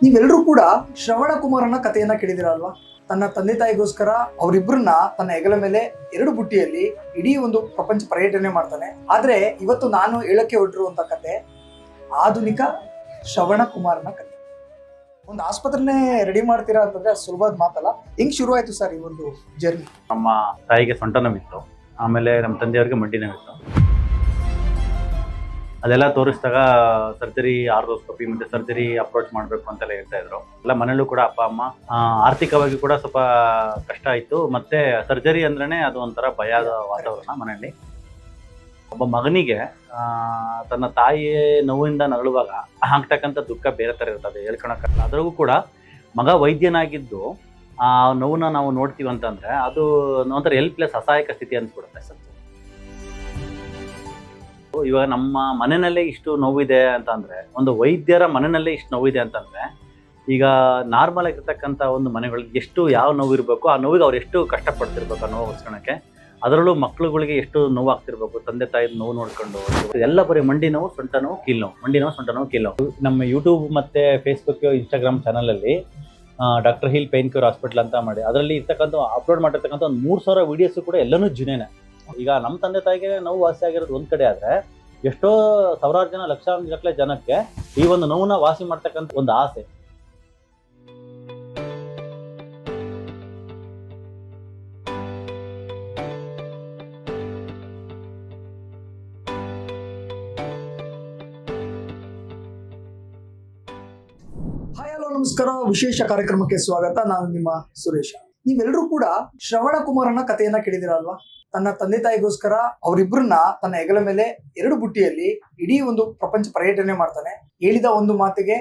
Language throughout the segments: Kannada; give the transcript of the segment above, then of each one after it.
ನೀವೆಲ್ಲರೂ ಕೂಡ ಶ್ರವಣ ಕುಮಾರನ ಕಥೆಯನ್ನ ಕೇಳಿದಿರಲ್ವಾ? ತನ್ನ ತಂದೆ ತಾಯಿಗೋಸ್ಕರ ಅವರಿಬ್ಬರನ್ನ ತನ್ನ ಹೆಗಲ ಮೇಲೆ ಎರಡು ಬುಟ್ಟಿಯಲ್ಲಿ ಇಡೀ ಒಂದು ಪ್ರಪಂಚ ಪರ್ಯಟನೆ ಮಾಡ್ತಾನೆ. ಆದ್ರೆ ಇವತ್ತು ನಾನು ಹೇಳಕ್ಕೆ ಹೊರಟಿರುವಂತ ಕತೆ ಆಧುನಿಕ ಶ್ರವಣ ಕುಮಾರನ ಕತೆ. ಒಂದು ಆಸ್ಪತ್ರೆನೇ ರೆಡಿ ಮಾಡ್ತೀರಾ ಅಂತಂದ್ರೆ ಸುಲಭದ ಮಾತಲ್ಲ. ಹೆಂಗ್ ಶುರು ಆಯ್ತು ಸರ್ ಈ ಒಂದು ಜರ್ನಿ? ನಮ್ಮ ತಾಯಿಗೆ ಸೊಂಟ ನೋವಿತ್ತು, ಆಮೇಲೆ ನಮ್ಮ ತಂದೆಯವ್ರಿಗೆ ಮಂಡಿ ನೋವಿತ್ತು. ಅದೆಲ್ಲ ತೋರಿಸಿದಾಗ ಸರ್ಜರಿ ಆರ್ಥೋಸ್ಕೋಪಿ ಮತ್ತೆ ಸರ್ಜರಿ ಅಪ್ರೋಚ್ ಮಾಡಬೇಕು ಅಂತೆಲ್ಲ ಹೇಳ್ತಾ ಇದ್ರು. ಎಲ್ಲ ಮನೇಲೂ ಕೂಡ ಅಪ್ಪ ಅಮ್ಮ ಆರ್ಥಿಕವಾಗಿ ಕೂಡ ಸ್ವಲ್ಪ ಕಷ್ಟ ಆಯಿತು. ಮತ್ತೆ ಸರ್ಜರಿ ಅಂದ್ರೇನೆ ಅದು ಒಂಥರ ಭಯದ ವಾತಾವರಣ ಮನೆಯಲ್ಲಿ. ಒಬ್ಬ ಮಗನಿಗೆ ತನ್ನ ತಾಯಿ ನೋವಿಂದ ನರಳುವಾಗ ಆಗ್ತಕ್ಕಂಥ ದುಃಖ ಬೇರೆ ಥರ ಇರ್ತದೆ, ಹೇಳ್ಕೊಳಕ್ಕಾಗಲ್ಲ. ಅದ್ರಿಗೂ ಕೂಡ ಮಗ ವೈದ್ಯನಾಗಿದ್ದು ಆ ನೋವನ್ನ ನಾವು ನೋಡ್ತೀವಿ ಅಂತಂದ್ರೆ ಅದು ಒಂಥರ ಹೆಲ್ಪ್ಲೆಸ್ ಅಸಹಾಯಕ ಸ್ಥಿತಿ ಅನ್ಸ್ಬಿಡುತ್ತೆ ಸರ್. ಇವಾಗ ನಮ್ಮ ಮನೆಯಲ್ಲೇ ಇಷ್ಟು ನೋವಿದೆ ಅಂತಂದ್ರೆ, ಒಂದು ವೈದ್ಯರ ಮನೆಯಲ್ಲೇ ಇಷ್ಟು ನೋವಿದೆ ಅಂತಂದ್ರೆ, ಈಗ ನಾರ್ಮಲ್ ಆಗಿರ್ತಕ್ಕಂಥ ಒಂದು ಮನೆಗಳಿಗೆ ಎಷ್ಟು ಯಾವ ನೋವು ಇರಬೇಕು, ಆ ನೋವಿಗೆ ಅವ್ರು ಎಷ್ಟು ಕಷ್ಟಪಡ್ತಿರ್ಬೇಕು ಆ ನೋವು ಹೊಸ್ಕೊಳಕ್ಕೆ. ಅದರಲ್ಲೂ ಮಕ್ಳುಗಳಿಗೆ ಎಷ್ಟು ನೋವು ಆಗ್ತಿರ್ಬೇಕು, ತಂದೆ ತಾಯಿ ನೋವು ನೋಡ್ಕೊಂಡು. ಎಲ್ಲ ಬರೀ ಮಂಡಿ ನೋವು, ಸೊಂಟ ನೋವು, ಕೀಲ್ ನೋವು, ಮಂಡಿ ನೋವು, ಸೊಂಟ ನೋವು, ಕೀಲ್ ನೋವು. ನಮ್ಮ ಯೂಟ್ಯೂಬ್ ಮತ್ತೆ ಫೇಸ್ಬುಕ್, ಇನ್ಸ್ಟಾಗ್ರಾಮ್ ಚಾನಲಲ್ಲಿ doctor hill pain cure hospital ಅಂತ ಮಾಡಿ ಅದರಲ್ಲಿ ಇರ್ತಕ್ಕಂಥ ಅಪ್ಲೋಡ್ ಮಾಡಿರ್ತಕ್ಕಂಥ ಒಂದು 3,000 ವೀಡಿಯೋಸ್ ಕೂಡ ಎಲ್ಲನೂ ಜುನೇನೆ. ಈಗ ನಮ್ಮ ತಂದೆ ತಾಯಿಗೆ ನೋವು ವಾಸಿ ಆಗಿರೋದು ಒಂದ್ ಕಡೆ ಆದ್ರೆ, ಎಷ್ಟೋ ಸಾವಿರಾರು ಜನ, ಲಕ್ಷಾಂತರ ಜನಕ್ಕೆ ಈ ಒಂದು ನೋವನ್ನ ವಾಸಿ ಮಾಡ್ತಕ್ಕಂಥ ಒಂದು ಆಸೆ. ಹಾಯ್, ಹಲೋ, ನಮಸ್ಕಾರ. ವಿಶೇಷ ಕಾರ್ಯಕ್ರಮಕ್ಕೆ ಸ್ವಾಗತ. ನಾನು ನಿಮ್ಮ ಸುರೇಶ. ನೀವೆಲ್ಲರೂ ಕೂಡ ಶ್ರವಣ ಕುಮಾರನ ಕಥೆಯನ್ನ ಕೇಳಿದಿರಲ್ವಾ? ತನ್ನ ತಂದೆ ತಾಯಿಗೋಸ್ಕರ ಅವರಿಬ್ಬರನ್ನ ತನ್ನ ಹೆಗಲ ಮೇಲೆ ಎರಡು ಬುಟ್ಟಿಯಲ್ಲಿ ಇಡೀ ಒಂದು ಪ್ರಪಂಚ ಪರ್ಯಟನೆ ಮಾಡ್ತಾನೆ. ಹೇಳಿದ ಒಂದು ಮಾತಿಗೆ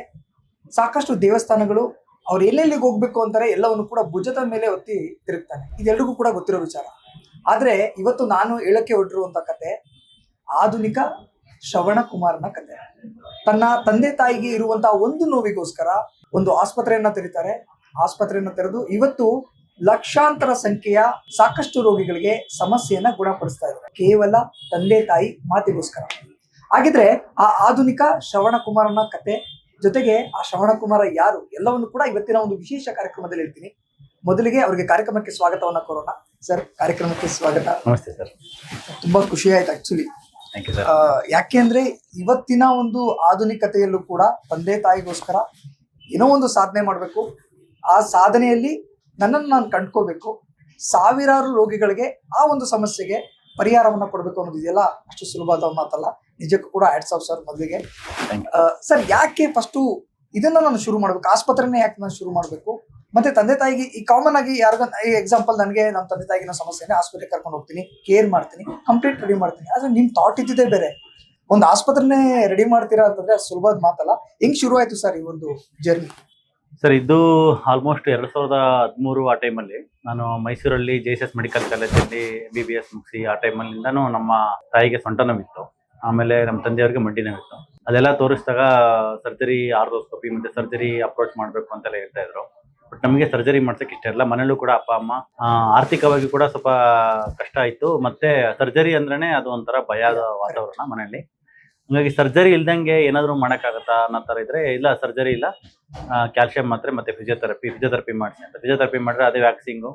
ಸಾಕಷ್ಟು ದೇವಸ್ಥಾನಗಳು, ಅವ್ರು ಎಲ್ಲೆಲ್ಲಿಗೆ ಹೋಗ್ಬೇಕು ಅಂತಾರೆ ಎಲ್ಲವನ್ನು ಕೂಡ ಭುಜದ ಮೇಲೆ ಒತ್ತಿ ತಿರುಗ್ತಾನೆ. ಇದೆಲ್ಲರಿಗೂ ಕೂಡ ಗೊತ್ತಿರೋ ವಿಚಾರ. ಆದ್ರೆ ಇವತ್ತು ನಾನು ಹೇಳಕ್ಕೆ ಹೊರಟಿರುವಂತ ಕತೆ ಆಧುನಿಕ ಶ್ರವಣ ಕುಮಾರನ ಕತೆ. ತನ್ನ ತಂದೆ ತಾಯಿಗೆ ಇರುವಂತಹ ಒಂದು ನೋವಿಗೋಸ್ಕರ ಒಂದು ಆಸ್ಪತ್ರೆಯನ್ನ ತೆರೀತಾರೆ. ಆಸ್ಪತ್ರೆಯನ್ನ ತೆರೆದು ಇವತ್ತು ಲಕ್ಷಾಂತರ ಸಂಖ್ಯೆಯ ಸಾಕಷ್ಟು ರೋಗಿಗಳಿಗೆ ಸಮಸ್ಯೆಯನ್ನ ಗುಣಪಡಿಸ್ತಾ ಇದ್ದಾರೆ, ಕೇವಲ ತಂದೆ ತಾಯಿ ಮಾತಿಗೋಸ್ಕರ. ಹಾಗಿದ್ರೆ ಆ ಆಧುನಿಕ ಶ್ರವಣ ಕುಮಾರನ ಕತೆ ಜೊತೆಗೆ ಆ ಶ್ರವಣ ಕುಮಾರ ಯಾರು ಎಲ್ಲವನ್ನು ಕೂಡ ಇವತ್ತಿನ ಒಂದು ವಿಶೇಷ ಕಾರ್ಯಕ್ರಮದಲ್ಲಿ ಹೇಳ್ತೀನಿ. ಮೊದಲಿಗೆ ಅವರಿಗೆ ಕಾರ್ಯಕ್ರಮಕ್ಕೆ ಸ್ವಾಗತವನ್ನ ಕೋರೋಣ. ಸರ್, ಕಾರ್ಯಕ್ರಮಕ್ಕೆ ಸ್ವಾಗತ. ನಮಸ್ತೆ ಸರ್. ತುಂಬಾ ಖುಷಿ ಆಯ್ತು ಆಕ್ಚುಲಿ. Thank you sir. ಯಾಕೆಂದ್ರೆ ಇವತ್ತಿನ ಒಂದು ಆಧುನಿಕತೆಯಲ್ಲೂ ಕೂಡ ತಂದೆ ತಾಯಿಗೋಸ್ಕರ ಏನೋ ಒಂದು ಸಾಧನೆ ಮಾಡಬೇಕು, ಆ ಸಾಧನೆಯಲ್ಲಿ ನನ್ನನ್ನು ನಾನು ಕಂಡ್ಕೋಬೇಕು, ಸಾವಿರಾರು ರೋಗಿಗಳಿಗೆ ಆ ಒಂದು ಸಮಸ್ಯೆಗೆ ಪರಿಹಾರವನ್ನ ಕೊಡಬೇಕು ಅನ್ನೋದಿದೆಯಲ್ಲ, ಅಷ್ಟು ಸುಲಭವಾದ ಮಾತಲ್ಲ. ನಿಜಕ್ಕೂ ಕೂಡ ಹ್ಯಾಟ್ಸ್ ಆಫ್ ಸರ್. ಮೊದಲಿಗೆ ಸರ್, ಯಾಕೆ ಫಸ್ಟು ಇದನ್ನ ನಾನು ಶುರು ಮಾಡ್ಬೇಕು, ಆಸ್ಪತ್ರೆನೇ ಯಾಕೆ ನಾನು ಶುರು ಮಾಡಬೇಕು? ಮತ್ತೆ ತಂದೆ ತಾಯಿಗೆ ಈ ಕಾಮನ್ ಆಗಿ ಈ ಎಕ್ಸಾಂಪಲ್, ನನಗೆ ನಮ್ಮ ತಂದೆ ತಾಯಿಗಿನ ಸಮಸ್ಯೆನೇ ಆಸ್ಪತ್ರೆಗೆ ಕರ್ಕೊಂಡು ಹೋಗ್ತೀನಿ, ಕೇರ್ ಮಾಡ್ತೀನಿ, ಕಂಪ್ಲೀಟ್ ರೆಡಿ ಮಾಡ್ತೀನಿ. ಆದ್ರೆ ನಿಮ್ ಥಾಟ್ ಇದ್ದಿದ್ದೇ ಬೇರೆ. ಒಂದು ಆಸ್ಪತ್ರೆನೇ ರೆಡಿ ಮಾಡ್ತೀರಾ ಅಂತಂದ್ರೆ ಸುಲಭದ ಮಾತಲ್ಲ. ಹೆಂಗ್ ಶುರು ಆಯ್ತು ಸರ್ ಈ ಒಂದು ಜರ್ನಿ? ಸರ್, ಇದು ಆಲ್ಮೋಸ್ಟ್ 2013 ಆ ಟೈಮಲ್ಲಿ ನಾನು ಮೈಸೂರಲ್ಲಿ JSS ಮೆಡಿಕಲ್ ಕಾಲೇಜಲ್ಲಿ MBBS ಮುಗಿಸಿ ಆ ಟೈಮಲ್ಲಿಂದನೂ ನಮ್ಮ ತಾಯಿಗೆ ಸೊಂಟ ನೋವಿತ್ತು, ಆಮೇಲೆ ನಮ್ಮ ತಂದೆಯವ್ರಿಗೆ ಮಂಡಿ ನೋವಿತ್ತು. ಅದೆಲ್ಲ ತೋರಿಸಿದಾಗ ಸರ್ಜರಿ ಆರ್ಥೋಸ್ಕೋಪಿ ಮತ್ತೆ ಸರ್ಜರಿ ಅಪ್ರೋಚ್ ಮಾಡಬೇಕು ಅಂತೆಲ್ಲ ಹೇಳ್ತಾ ಇದ್ರು. ಬಟ್ ನಮಗೆ ಸರ್ಜರಿ ಮಾಡ್ಸಕ್ಕೆ ಇಷ್ಟ ಇಲ್ಲ. ಮನೇಲೂ ಕೂಡ ಅಪ್ಪ ಅಮ್ಮ ಆರ್ಥಿಕವಾಗಿ ಕೂಡ ಸ್ವಲ್ಪ ಕಷ್ಟ ಆಯಿತು. ಮತ್ತೆ ಸರ್ಜರಿ ಅಂದ್ರೇನೆ ಅದು ಒಂಥರ ಭಯದ ವಾತಾವರಣ ಮನೆಯಲ್ಲಿ. ಹಾಗಾಗಿ ಸರ್ಜರಿ ಇಲ್ದಂಗೆ ಏನಾದರೂ ಮಾಡೋಕ್ಕಾಗತ್ತಾ ಅನ್ನೋ ಥರ ಇದ್ರೆ, ಇಲ್ಲ ಸರ್ಜರಿ ಇಲ್ಲ, ಕ್ಯಾಲ್ಸಿಯಂ ಮಾತ್ರೆ ಮತ್ತೆ ಫಿಸಿಯೋಥೆರಪಿ ಮಾಡಿಸಿ ಅಂತ. ಫಿಸಿಯೋಥೆರಪಿ ಮಾಡಿದ್ರೆ ಅದೇ ವ್ಯಾಕ್ಸಿಂಗು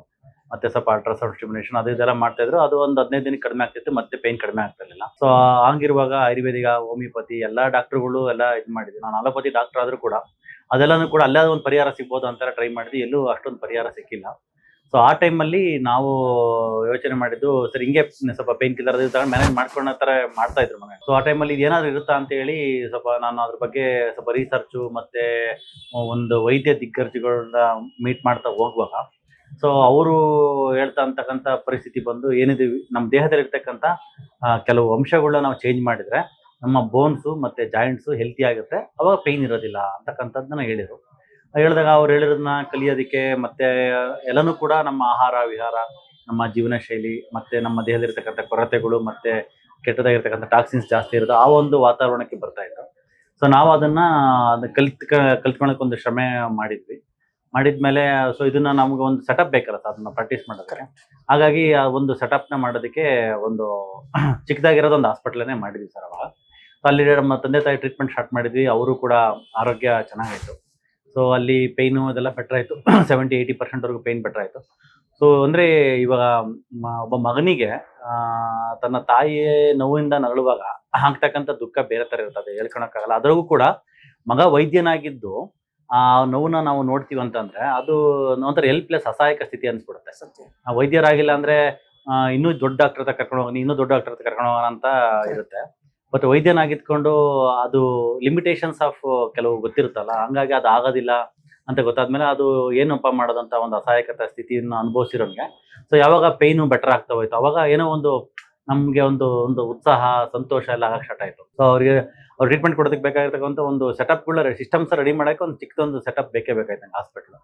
ಮತ್ತೆ ಸ್ವಲ್ಪ ಅಲ್ಟ್ರಾಸೌಂಡ್ ಸ್ಟಿಮ್ಯುಲೇಷನ್ ಅದು ಇದೆಲ್ಲ ಮಾಡ್ತಾ ಇದ್ರು. ಅದು ಒಂದು 15 ದಿನಕ್ಕೆ ಕಡಿಮೆ ಆಗ್ತಿತ್ತು, ಮತ್ತೆ ಪೇನ್ ಕಡಿಮೆ ಆಗ್ತಿರ್ಲಿಲ್ಲ. ಸೊ ಹಂಗಿರುವಾಗ ಆಯುರ್ವೇದಿಕ, ಹೋಮಿಯೋಪತಿ ಎಲ್ಲ ಡಾಕ್ಟರ್ಗಳು ಎಲ್ಲ ಇದು ಮಾಡಿದ್ವಿ. ನಾನು ಅಲೋಪತಿ ಡಾಕ್ಟರ್ ಆದ್ರೂ ಕೂಡ ಅದೆಲ್ಲನೂ ಕೂಡ ಅಲ್ಲೇ ಒಂದು ಪರಿಹಾರ ಸಿಗ್ಬೋದು ಅಂತೆಲ್ಲ ಟ್ರೈ ಮಾಡಿದ್ವಿ. ಎಲ್ಲೂ ಅಷ್ಟೊಂದು ಪರಿಹಾರ ಸಿಕ್ಕಿಲ್ಲ. ಸೊ ಆ ಟೈಮಲ್ಲಿ ನಾವು ಯೋಚನೆ ಮಾಡಿದ್ದು, ಸರಿ ಹಿಂಗೆ ಸ್ವಲ್ಪ ಪೇನ್ ಕಿಲ್ಲರ್ ಅದು ತಗೊಂಡು ಮ್ಯಾನೇಜ್ ಮಾಡ್ಕೊಳ್ಳೋ ಥರ ಮಾಡ್ತಾ ಇದ್ರು ಮನೆ. ಸೊ ಆ ಟೈಮಲ್ಲಿ ಇದೇನಾದ್ರು ಇರುತ್ತಾ ಅಂತ ಹೇಳಿ ಸ್ವಲ್ಪ ನಾನು ಅದ್ರ ಬಗ್ಗೆ ಸ್ವಲ್ಪ ರಿಸರ್ಚು ಮತ್ತೆ ಒಂದು ವೈದ್ಯ ದಿಗ್ಗಜಗಳನ್ನ ಮೀಟ್ ಮಾಡ್ತಾ ಹೋಗುವಾಗ, ಸೊ ಅವರು ಹೇಳ್ತಾ ಅಂತಕ್ಕಂಥ ಪರಿಸ್ಥಿತಿ ಬಂದು, ಏನಿದೆ ನಮ್ಮ ದೇಹದಲ್ಲಿರ್ತಕ್ಕಂಥ ಕೆಲವು ಅಂಶಗಳನ್ನ ನಾವು ಚೇಂಜ್ ಮಾಡಿದ್ರೆ ನಮ್ಮ ಬೋನ್ಸು ಮತ್ತೆ ಜಾಯಿಂಟ್ಸು ಹೆಲ್ತಿ ಆಗುತ್ತೆ, ಅವಾಗ ಪೇಯ್ನ್ ಇರೋದಿಲ್ಲ ಅಂತಕ್ಕಂಥದ್ದನ್ನ ಹೇಳಿದರು. ಹೇಳಿದಾಗ ಅವ್ರು ಹೇಳಿರೋದನ್ನ ಕಲಿಯೋದಕ್ಕೆ ಮತ್ತೆ ಎಲ್ಲನೂ ಕೂಡ ನಮ್ಮ ಆಹಾರ ವಿಹಾರ, ನಮ್ಮ ಜೀವನ ಶೈಲಿ ಮತ್ತೆ ನಮ್ಮ ದೇಹದಲ್ಲಿರ್ತಕ್ಕಂಥ ಕೊರತೆಗಳು ಮತ್ತೆ ಕೆಟ್ಟದಾಗಿರ್ತಕ್ಕಂಥ ಟಾಕ್ಸಿನ್ಸ್ ಜಾಸ್ತಿ ಇರೋದು ಆ ಒಂದು ವಾತಾವರಣಕ್ಕೆ ಬರ್ತಾ ಇತ್ತು. ಸೊ ನಾವು ಅದನ್ನ ಕಲ್ತ್ಕೊಳಕ್ಕೆ ಒಂದು ಶ್ರಮೆ ಮಾಡಿದ್ಮೇಲೆ, ಸೊ ಇದನ್ನ ನಮ್ಗೆ ಒಂದು ಸೆಟಪ್ ಬೇಕಲ್ಲ ಸರ್, ಅದನ್ನ ಪ್ರಾಕ್ಟೀಸ್ ಮಾಡೋದಕ್ಕೆ. ಹಾಗಾಗಿ ಆ ಒಂದು ಸೆಟಪ್ನ ಮಾಡೋದಕ್ಕೆ ಒಂದು ಚಿಕ್ಕದಾಗಿರೋದು ಒಂದು ಹಾಸ್ಪಿಟ್ಲನ್ನೇ ಮಾಡಿದ್ವಿ ಸರ್. ಅವಾಗ ಅಲ್ಲಿ ನಮ್ಮ ತಂದೆ ತಾಯಿ ಟ್ರೀಟ್ಮೆಂಟ್ ಸ್ಟಾರ್ಟ್ ಮಾಡಿದ್ವಿ. ಅವರು ಕೂಡ ಆರೋಗ್ಯ ಚೆನ್ನಾಗಾಯ್ತು. ಸೊ ಅಲ್ಲಿ ಪೇಯ್ನು ಅದೆಲ್ಲ ಬೆಟರ್ ಆಯಿತು. 70-80% ಪೇಯ್ನ್ ಬೆಟರ್ ಆಯಿತು. ಸೊ ಅಂದರೆ ಇವಾಗ ಒಬ್ಬ ಮಗನಿಗೆ ತನ್ನ ತಾಯಿ ನೋವಿಂದ ನರಳುವಾಗ ಆಗ್ತಕ್ಕಂಥ ದುಃಖ ಬೇರೆ ಥರ ಇರ್ತದೆ, ಹೇಳ್ಕೊಳಕ್ಕಾಗಲ್ಲ. ಅದರಲ್ಲೂ ಕೂಡ ಮಗ ವೈದ್ಯನಾಗಿದ್ದು ಆ ನೋವನ್ನ ನಾವು ನೋಡ್ತೀವಿ ಅಂತಂದ್ರೆ ಅದು ಒಂಥರ ಹೆಲ್ಪ್ಲೆಸ್, ಅಸಹಾಯಕ ಸ್ಥಿತಿ ಅನ್ಸ್ಬಿಡುತ್ತೆ. ಸತ್ಯ. ವೈದ್ಯರಾಗಿಲ್ಲ ಅಂದ್ರೆ ಇನ್ನೂ ದೊಡ್ಡ ಡಾಕ್ಟರ್ ಹತ್ರ ಕರ್ಕೊಂಡು ಹೋಗೋಣ, ಇನ್ನೂ ದೊಡ್ಡ ಡಾಕ್ಟರ್ ಹತ್ರ ಕರ್ಕೊಂಡು ಹೋಗೋಣ ಅಂತ ಇರುತ್ತೆ. ಬಟ್ ವೈದ್ಯನಾಗಿದ್ಕೊಂಡು ಅದು ಲಿಮಿಟೇಷನ್ಸ್ ಆಫ್ ಕೆಲವು ಗೊತ್ತಿರುತ್ತಲ್ಲ, ಹಂಗಾಗಿ ಅದು ಆಗೋದಿಲ್ಲ ಅಂತ ಗೊತ್ತಾದ್ಮೇಲೆ ಅದು ಏನಪ್ಪ ಮಾಡೋದಂತ ಒಂದು ಅಸಹಾಯಕತೆ ಸ್ಥಿತಿಯನ್ನು ಅನುಭವಿಸಿರೋನ್ಗೆ ಸೊ ಯಾವಾಗ ಪೇಯ್ನು ಬೆಟರ್ ಆಗ್ತಾ ಹೋಯ್ತು ಅವಾಗ ಏನೋ ಒಂದು ನಮ್ಗೆ ಒಂದು ಒಂದು ಉತ್ಸಾಹ, ಸಂತೋಷ ಎಲ್ಲ ಆಗಕ್ಕೆ ಸ್ಟಾರ್ಟ್ ಆಯ್ತು. ಸೊ ಅವ್ರಿಗೆ ಅವ್ರು ಟ್ರೀಟ್ಮೆಂಟ್ ಕೊಡೋದಕ್ಕೆ ಬೇಕಾಗಿರ್ತಕ್ಕಂಥ ಒಂದು ಸೆಟಪ್ಗಳ ಸಿಸ್ಟಮ್ಸ್ ರೆಡಿ ಮಾಡೋಕ್ಕೆ ಒಂದು ಚಿಕ್ಕದೊಂದು ಸೆಟಪ್ ಬೇಕೇ ಬೇಕಾಯ್ತು ನಂಗೆ ಹಾಸ್ಪಿಟ್ಲ್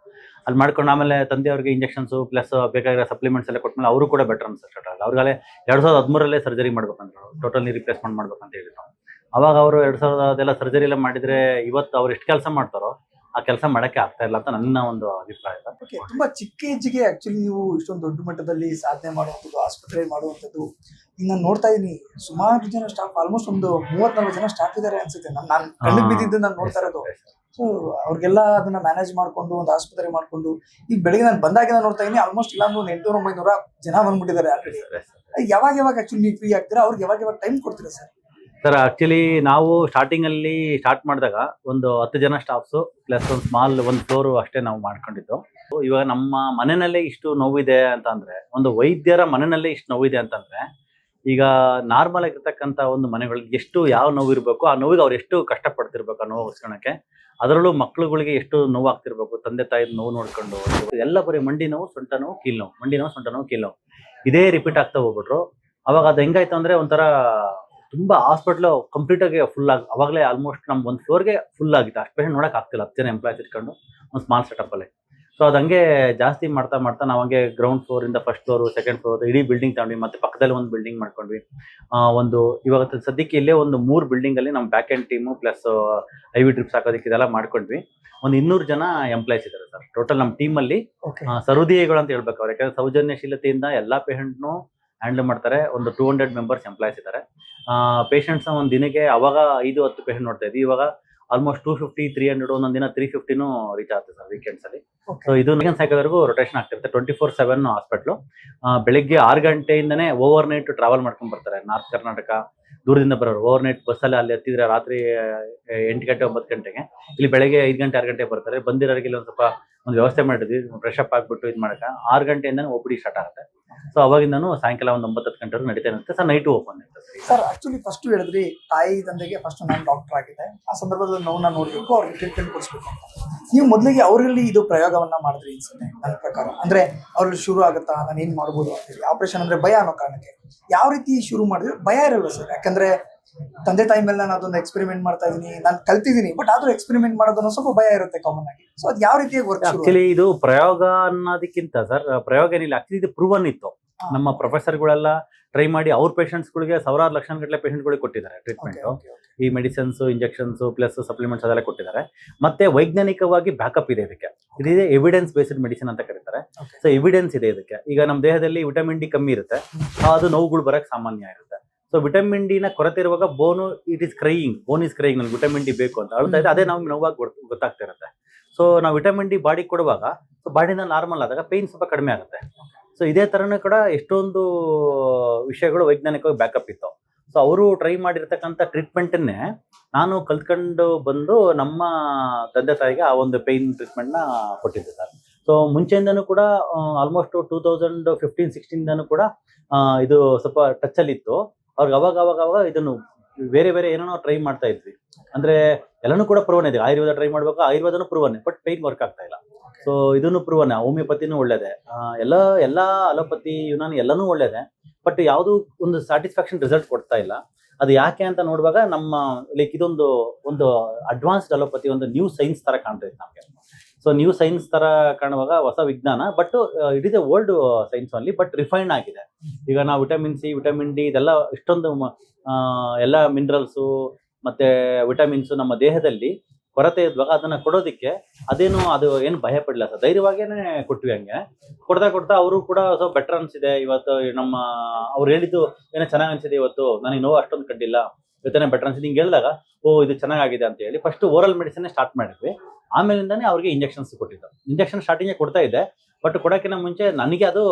ಅಲ್ಲಿ ಮಾಡ್ಕೊಂಡು. ಆಮೇಲೆ ತಂದೆಯವ್ರಿಗೆ ಇಂಜೆಕ್ಷನ್ಸು ಪ್ಲಸ್ ಬೇಕಾಗಿರೋ ಸಪ್ಲಿಮೆಂಟ್ಸ್ ಎಲ್ಲ ಕೊಟ್ಮೇಲೆ ಅವರು ಕೂಡ ಬೆಟರ್ ಅನ್ಸೋ ಸ್ಟಾರ್ಟ್ ಆಗಲ್ಲ. ಅವ್ರಿಗಾಗಲೇ 2013 ಸರ್ಜರಿ ಮಾಡ್ಬೇಕಂದ್ರು, ಟೋಟಲಿ ರಿಪ್ಲೇಸ್ಮೆಂಟ್ ಮಾಡ್ಬೇಕಂತ ಹೇಳಿದ್ರು. ಅವಾಗ ಅವರು 2000 ಸರ್ಜರಿ ಎಲ್ಲ ಮಾಡಿದ್ರೆ ಇವತ್ತು ಅವ್ರು ಎಷ್ಟು ಕೆಲಸ ಮಾಡ್ತಾರೋ ಆ ಕೆಲಸ ಮಾಡಕ್ಕೆ ಆಗ್ತಾ ಇಲ್ಲ ಅಂತ ನನ್ನ ಒಂದು ಅಭಿಪ್ರಾಯ. ಓಕೆ, ತುಂಬಾ ಚಿಕ್ಕ ಏಜಿಗೆ ಆಕ್ಚುಲಿ ನೀವು ಇಷ್ಟೊಂದು ದೊಡ್ಡ ಮಟ್ಟದಲ್ಲಿ ಸಾಧನೆ ಮಾಡುವಂಥದ್ದು, ಆಸ್ಪತ್ರೆ ಮಾಡುವಂಥದ್ದು. ಈಗ ನಾನು ನೋಡ್ತಾ ಇದೀನಿ ಸುಮಾರು ಜನ ಸ್ಟಾಫ್, ಆಲ್ಮೋಸ್ಟ್ ಒಂದು 34 ಜನ ಸ್ಟಾಫ್ ಇದಾರೆ ಅನ್ಸುತ್ತೆ. ನಾನು ಕಣ್ಣಿಗೆ ಬಿದ್ದಿದ್ದು ನಾನು ನೋಡ್ತಾ ಇರೋದು. ಸೊ ಅವ್ರಿಗೆಲ್ಲ ಅದನ್ನ ಮ್ಯಾನೇಜ್ ಮಾಡ್ಕೊಂಡು ಒಂದು ಆಸ್ಪತ್ರೆ ಮಾಡ್ಕೊಂಡು ಈಗ ಬೆಳಿಗ್ಗೆ ನಾನು ಬಂದಾಗ ನಾನು ನೋಡ್ತಾ ಇದೀನಿ ಆಲ್ಮೋಸ್ಟ್ ಇಲ್ಲ ಒಂದು 800-900 ಜನ ಬಂದ್ಬಿಟ್ಟಿದ್ದಾರೆ ಆಲ್ರೆಡಿ. ಯಾವಾಗ ಆಕ್ಚುಲಿ ನೀವು ಫ್ರೀ ಆಗ್ತೀರಾ, ಅವ್ರಿಗೆ ಯಾವಾಗ ಟೈಮ್ ಕೊಡ್ತೀರಾ ಸರ್? ಸರ್ ಆಕ್ಚುಲಿ ನಾವು ಸ್ಟಾರ್ಟಿಂಗ್ ಅಲ್ಲಿ ಸ್ಟಾರ್ಟ್ ಮಾಡಿದಾಗ ಒಂದು 10 ಜನ ಸ್ಟಾಫ್ಸು ಪ್ಲಸ್ ಒಂದು ಸ್ಮಾಲ್ ಒಂದು ಫ್ಲೋರು ಅಷ್ಟೇ ನಾವು ಮಾಡ್ಕೊಂಡಿದ್ದು. ಇವಾಗ ನಮ್ಮ ಮನೆಯಲ್ಲೇ ಇಷ್ಟು ನೋವಿದೆ ಅಂತ ಅಂದ್ರೆ, ಒಂದು ವೈದ್ಯರ ಮನೆಯಲ್ಲೇ ಇಷ್ಟು ನೋವಿದೆ ಅಂತಂದ್ರೆ, ಈಗ ನಾರ್ಮಲ್ ಆಗಿರ್ತಕ್ಕಂಥ ಒಂದು ಮನೆಗಳಿಗೆ ಎಷ್ಟು ಯಾವ ನೋವು ಇರಬೇಕು, ಆ ನೋವಿಗೆ ಅವ್ರು ಎಷ್ಟು ಕಷ್ಟಪಡ್ತಿರ್ಬೇಕು ಆ ನೋವು ಉಳಿಸ್ಕೊಳಕ್ಕೆ. ಅದರಲ್ಲೂ ಮಕ್ಳುಗಳಿಗೆ ಎಷ್ಟು ನೋವು ಆಗ್ತಿರ್ಬೇಕು, ತಂದೆ ತಾಯಿ ನೋವು ನೋಡ್ಕೊಂಡು ಎಲ್ಲ ಬರೀ ಮಂಡಿ ನೋವು, ಸೊಂಟ ನೋವು, ಕೀಲ್ ನೋವು, ಮಂಡಿ ನೋವು, ಸೊಂಟ ನೋವು, ಕೀಲ್ ನೋವು ಇದೇ ರಿಪೀಟ್ ಆಗ್ತಾ ಹೋಗ್ಬಿಟ್ರು. ಅವಾಗ ಅದು ಹೆಂಗಾಯ್ತು ಅಂದ್ರೆ ಒಂಥರ ತುಂಬಾ ಹಾಸ್ಪಿಟ್ಲು ಕಂಪ್ಲೀಟ್ ಆಗಿ ಫುಲ್ ಆಗಿ ಅವಾಗಲೇ ಆಲ್ಮೋಸ್ಟ್ ನಮ್ಗೆ ಒಂದು ಫ್ಲೋರ್ಗೆ ಫುಲ್ ಆಗಿತ್ತು. ಅಷ್ಟು ಪೇಷಂಟ್ ನೋಡಕ್ ಆಗ್ತಿಲ್ಲ, 10 ಜನ ಎಂಪ್ಲಾಯ್ಸ್ ಇಟ್ಕೊಂಡು ಒಂದು ಸ್ಮಾಲ್ ಸೆಟಪ್ ಅಲ್ಲಿ. ಸೊ ಅದು ಹಂಗೆ ಜಾಸ್ತಿ ಮಾಡ್ತಾ ಮಾಡ್ತಾ ನಾವು ಹಂಗೆ ಗ್ರೌಂಡ್ ಫ್ಲೋರ್ ಇಂದ ಫಸ್ಟ್ ಫ್ಲೋರ್, ಸೆಕೆಂಡ್ ಫ್ಲೋರ್ ಇಡೀ ಬಿಲ್ಡಿಂಗ್ ತಗೊಂಡ್ವಿ. ಮತ್ತೆ ಪಕ್ಕದಲ್ಲಿ ಒಂದು ಬಿಲ್ಡಿಂಗ್ ಮಾಡ್ಕೊಂಡ್ವಿ. ಒಂದು ಇವಾಗ ಸದ್ಯಕ್ಕೆ ಇಲ್ಲೇ ಒಂದು 3 ಬಿಲ್ಡಿಂಗ್ ಅಲ್ಲಿ ನಮ್ಮ back end team plus IV drips ಹಾಕೋದಕ್ಕೆ ಇದೆಲ್ಲ ಮಾಡ್ಕೊಂಡ್ವಿ. ಒಂದು 200 ಜನ ಎಂಪ್ಲಾಯ್ಸ್ ಇದ್ದಾರೆ ಸರ್ ಟೋಟಲ್ ನಮ್ಮ ಟೀಮ್ ಅಲ್ಲಿ. ಸಹೃದಯಿಗಳು ಅಂತ ಹೇಳ್ಬೇಕು ಅವ್ರು, ಯಾಕಂದ್ರೆ ಸೌಜನ್ಯಶೀಲತೆಯಿಂದ ಎಲ್ಲಾ ಪೇಷಂಟ್ನು ಹ್ಯಾಂಡಲ್ ಮಾಡ್ತಾರೆ. ಒಂದು 200 ಮೆಂಬರ್ಸ್ ಎಂಪ್ಲಾಯ್ಸ್ ಇದ್ದಾರೆ. ಪೇಷಂಟ್ಸ್ ಒಂದು ದಿನಕ್ಕೆ ಅವಾಗ 5-10 ಪೇಷಂಟ್ ನೋಡ್ತಾ ಇದ್ವಿ, ಇವಾಗ ಆಲ್ಮೋಸ್ಟ್ 250-300 ಒಂದೊಂದು ದಿನ 350 ರೀಚ್ ಆಗ್ತದೆ ಸರ್ ವೀಕೆಂಡ್ಸ್ ಅಲ್ಲಿ. ಸೊ ಇದು ಸಾಯಂಕಾಲವರೆಗೂ ರೊಟೇಷನ್ ಆಗ್ತಿರುತ್ತೆ. 24/7 ಹಾಸ್ಪಿಟ್ಲು. ಬೆಳಿಗ್ಗೆ 6 ಗಂಟೆಯಿಂದನೇ ಓವರ್ ನೈಟ್ ಟ್ರಾವೆಲ್ ಮಾಡ್ಕೊಂಡ್ ಬರ್ತಾರೆ ನಾರ್ತ್ ಕರ್ನಾಟಕ ದೂರದಿಂದ ಬರೋರು. ಓವರ್ ನೈಟ್ ಬಸ್ಸಲ್ಲಿ ಅಲ್ಲಿ ಹತ್ತಿದ್ರೆ ರಾತ್ರಿ 8 ಗಂಟೆ 9 ಗಂಟೆಗೆ, ಇಲ್ಲಿ ಬೆಳಗ್ಗೆ 5 ಗಂಟೆ 6 ಗಂಟೆಗೆ ಬರ್ತಾರೆ. ಬಂದಿರೋರಿಗೆ ಒಂದು ಸ್ವಲ್ಪ ಒಂದು ವ್ಯವಸ್ಥೆ ಮಾಡಿದ್ವಿ, ಫ್ರೆಶ್ ಅಪ್ ಆಗ್ಬಿಟ್ಟು ಇದು ಮಾಡಕ್ಕೆ 6 ಗಂಟೆಯಿಂದ OPD ಸ್ಟಾರ್ಟ್ ಆಗುತ್ತೆ. ಸೊ ಅವಾಗಿಂದನೂ ಸಾಯಂಕಾಲ ಒಂದು 9-10 ಗಂಟೆವರೆಗೂ ನಡೀತಾ ಇರುತ್ತೆ ಸರ್. ನೈಟು ಓಪನ್ ಇರುತ್ತೆ ಸರ್. ಆಕ್ಚುಲಿ ಫಸ್ಟ್ ಹೇಳಿದ್ರಿ ತಾಯಿ ತಂದೆಗೆ ಫಸ್ಟ್ ನಾನು ಡಾಕ್ಟರ್ ಆಗಿದ್ದೆ, ಆ ಸಂದರ್ಭದಲ್ಲಿ ನೋವನ್ನ ನೋಡ್ಬೇಕು, ಅವ್ರಿಗೆ ಟ್ರೀಟ್ಮೆಂಟ್ ಕೊಡಿಸ್ಬೇಕು ಅಂತ. ನೀವು ಮೊದಲಿಗೆ ಅವರಲ್ಲಿ ಇದು ಪ್ರಯೋಗವನ್ನ ಮಾಡಿದ್ರಿ ಅನ್ಸುತ್ತೆ ನನ್ನ ಪ್ರಕಾರ. ಅಂದ್ರೆ ಅವ್ರಲ್ಲಿ ಶುರು ಆಗುತ್ತಾ, ನಾನು ಏನ್ ಮಾಡ್ಬೋದು ಅಂತೇಳಿ. ಆಪರೇಷನ್ ಅಂದ್ರೆ ಭಯ ಅನ್ನೋ ಕಾರಣಕ್ಕೆ ಯಾವ ರೀತಿ ಶುರು ಮಾಡಿದ್ರೆ ಭಯ ಇರಲ್ಲ ಸರ್? ಯಾಕಂದ್ರೆ ತಂದೆ ತಾಯಿ ಮೇಲೆ ನಾನು ಅದೊಂದು ಎಕ್ಸ್ಪೆರಿಮೆಂಟ್ ಮಾಡ್ತಾ ಇದೀನಿ, ನಾನು ಕಲ್ತಿದ್ದೀನಿ, ಬಟ್ ಆದ್ರೂ ಎಕ್ಸ್ಪೆರಿಮೆಂಟ್ ಮಾಡೋದನ್ನ ಸ್ವಲ್ಪ ಭಯ ಇರುತ್ತೆ ಕಾಮನ್ ಆಗಿ. ಸೊ ಅದು ಯಾವ ರೀತಿಯಾಗಿ ವರ್ಕ್? ಆಕ್ಚುಲಿ ಇದು ಪ್ರಯೋಗ ಅನ್ನೋದಕ್ಕಿಂತ ಸರ್ ಪ್ರಯೋಗ ಏನಿಲ್ಲ, ಆಕ್ಚುಲಿ ಇದು ಪ್ರೂವನ್ ಇತ್ತು. ನಮ್ಮ ಪ್ರೊಫೆಸರ್ಗಳೆಲ್ಲ ಟ್ರೈ ಮಾಡಿ ಅವ್ರ ಪೇಷಂಟ್ಸ್ಗಳಿಗೆ ಸಾವಿರಾರು ಲಕ್ಷ ಗಟ್ಟಲೆ ಪೇಷಂಟ್ಗಳಿಗೆ ಕೊಟ್ಟಿದ್ದಾರೆ ಟ್ರೀಟ್ಮೆಂಟ್. ಈ ಮೆಡಿಸಿನ್ಸ್, ಇಂಜೆಕ್ಷನ್ಸ್ ಪ್ಲಸ್ ಸಪ್ಲಿಮೆಂಟ್ಸ್ ಅದೆಲ್ಲ ಕೊಟ್ಟಿದ್ದಾರೆ. ಮತ್ತೆ ವೈಜ್ಞಾನಿಕವಾಗಿ ಬ್ಯಾಕಪ್ ಇದೆ ಇದಕ್ಕೆ. ಇದಿದೆ ಎವಿಡೆನ್ಸ್ ಬೇಸ್ಡ್ ಮೆಡಿಸಿನ್ ಅಂತ ಕರೀತಾರೆ. ಸೊ ಎವಿಡೆನ್ಸ್ ಇದೆ ಇದಕ್ಕೆ. ಈಗ ನಮ್ಮ ದೇಹದಲ್ಲಿ ವಿಟಮಿನ್ ಡಿ ಕಮ್ಮಿ ಇರುತ್ತೆ, ಅದು ನೋವುಗಳು ಬರಕ್ ಸಾಮಾನ್ಯ ಇರುತ್ತೆ. ಸೊ ವಿಟಮಿನ್ ಡಿ ನ ಕೊರತೆ ಇರುವಾಗ ಬೋನ್ ಇಸ್ ಕ್ರೈಯಿಂಗ್ ನನ್ಗೆ ವಿಟಮಿನ್ ಡಿ ಬೇಕು ಅಂತ ಅಳ್ತಾ ಇದೆ. ಅದೇ ನಾವು ನೋವಾಗಿ ಗೊತ್ತಾಗ್ತಾ ಇರುತ್ತೆ. ಸೊ ನಾವು ವಿಟಮಿನ್ ಡಿ ಬಾಡಿ ಕೊಡುವಾಗ ಸೊ ಬಾಡಿನ ನಾರ್ಮಲ್ ಆದಾಗ ಪೇಯ್ನ್ ಸ್ವಲ್ಪ ಕಡಿಮೆ ಆಗುತ್ತೆ. ಸೊ ಇದೇ ತರನೂ ಕೂಡ ಎಷ್ಟೊಂದು ವಿಷಯಗಳು ವೈಜ್ಞಾನಿಕವಾಗಿ ಬ್ಯಾಕಪ್ ಇತ್ತು. ಸೊ ಅವರು ಟ್ರೈ ಮಾಡಿರ್ತಕ್ಕಂಥ ಟ್ರೀಟ್ಮೆಂಟನ್ನೇ ನಾನು ಕಲ್ತ್ಕೊಂಡು ಬಂದು ನಮ್ಮ ತಂದೆ ತಾಯಿಗೆ ಆ ಒಂದು ಪೇಯ್ನ್ ಟ್ರೀಟ್ಮೆಂಟ್ನ ಕೊಟ್ಟಿದ್ದೆ ಸರ್. ಸೊ ಮುಂಚೆಯಿಂದನೂ ಕೂಡ ಆಲ್ಮೋಸ್ಟ್ 2015-16 ಕೂಡ ಇದು ಸ್ವಲ್ಪ ಟಚಲ್ಲಿ ಇತ್ತು. ಅವ್ರಿಗೆ ಅವಾಗ ಇದನ್ನು ಬೇರೆ ಏನೇನೋ ಟ್ರೈ ಮಾಡ್ತಾ ಇದ್ವಿ. ಅಂದ್ರೆ ಎಲ್ಲನೂ ಕೂಡ ಪ್ರೂವನ್ ಇದೆ. ಆಯುರ್ವೇದ ಟ್ರೈ ಮಾಡ್ಬೇಕು, ಆಯುರ್ವೇದನೂ ಪ್ರೂವನ್, ಬಟ್ ಪೇಯ್ನ್ ವರ್ಕ್ ಆಗ್ತಾ ಇಲ್ಲ. ಸೊ ಇದನ್ನು ಪ್ರೂವನ್. ಹೋಮಿಯೋಪತಿನೂ ಒಳ್ಳೇದೆ, ಎಲ್ಲ ಅಲೋಪತಿ, ಯುನಾನಿ ಎಲ್ಲನೂ ಒಳ್ಳೇದೆ, ಬಟ್ ಯಾವುದು ಒಂದು ಸ್ಯಾಟಿಸ್ಫ್ಯಾಕ್ಷನ್ ರಿಸಲ್ಟ್ ಕೊಡ್ತಾ ಇಲ್ಲ. ಅದು ಯಾಕೆ ಅಂತ ನೋಡುವಾಗ ನಮ್ಮ ಲೈಕ್ ಒಂದು ಅಡ್ವಾನ್ಸ್ಡ್ ಅಲೋಪತಿ, ಒಂದು ನ್ಯೂ ಸೈನ್ಸ್ ತರ ಕಾಣ್ತಾ ಇತ್ತು ನಮಗೆ. ಸೊ ನ್ಯೂ ಸೈನ್ಸ್ ತರ ಕಾಣುವಾಗ ಹೊಸ ವಿಜ್ಞಾನ, but it is A old science only, but refine ಆಗಿದೆ. ಈಗ ನಾವು ವಿಟಮಿನ್ ಸಿ, ವಿಟಮಿನ್ ಡಿ ಇದೆಲ್ಲ ಇಷ್ಟೊಂದು ಎಲ್ಲ ಮಿನರಲ್ಸು ಮತ್ತೆ ವಿಟಮಿನ್ಸ್ ನಮ್ಮ ದೇಹದಲ್ಲಿ ಕೊರತೆ ಇದ್ವಾಗ ಅದನ್ನ ಕೊಡೋದಿಕ್ಕೆ ಅದು ಏನು ಭಯ ಪಡಲಿಲ್ಲ ಸರ್, ಧೈರ್ಯವಾಗೇನೆ ಕೊಟ್ವಿ. ಹಂಗೆ ಕೊಡ್ತಾ ಅವರು ಕೂಡ ಸ್ವಲ್ಪ ಬೆಟರ್ ಅನ್ಸಿದೆ ಇವತ್ತು. ಅವ್ರು ಹೇಳಿದ್ದು ಏನೋ ಚೆನ್ನಾಗಿ ಅನ್ಸಿದೆ ಇವತ್ತು, ನನಗೆ ನೋವು ಅಷ್ಟೊಂದು ಕಂಡಿಲ್ಲ, ಇವತ್ತೇನೆ ಬೆಟರ್ ಅನ್ಸಿದೆ ಹಿಂಗೆ ಹೇಳಿದಾಗ ಓ ಇದು ಚೆನ್ನಾಗಿದೆ ಅಂತ ಹೇಳಿ ಫಸ್ಟ್ ಓರಲ್ ಮೆಡಿಸಿನ್ ಸ್ಟಾರ್ಟ್ ಮಾಡಿದ್ವಿ. ಆಮೇಲಿಂದಾನೇ ಅವ್ರಿಗೆ ಇಂಜೆಕ್ಷನ್ಸ್ ಕೊಟ್ಟಿದ್ದು. ಇಂಜೆಕ್ಷನ್ ಸ್ಟಾರ್ಟಿಂಗ್ ಕೊಡ್ತಾ ಇದ್ದೆ, ಬಟ್ ಕೊಡೋಕ್ಕಿಂತ ಮುಂಚೆ ನನಗೆ ಅದು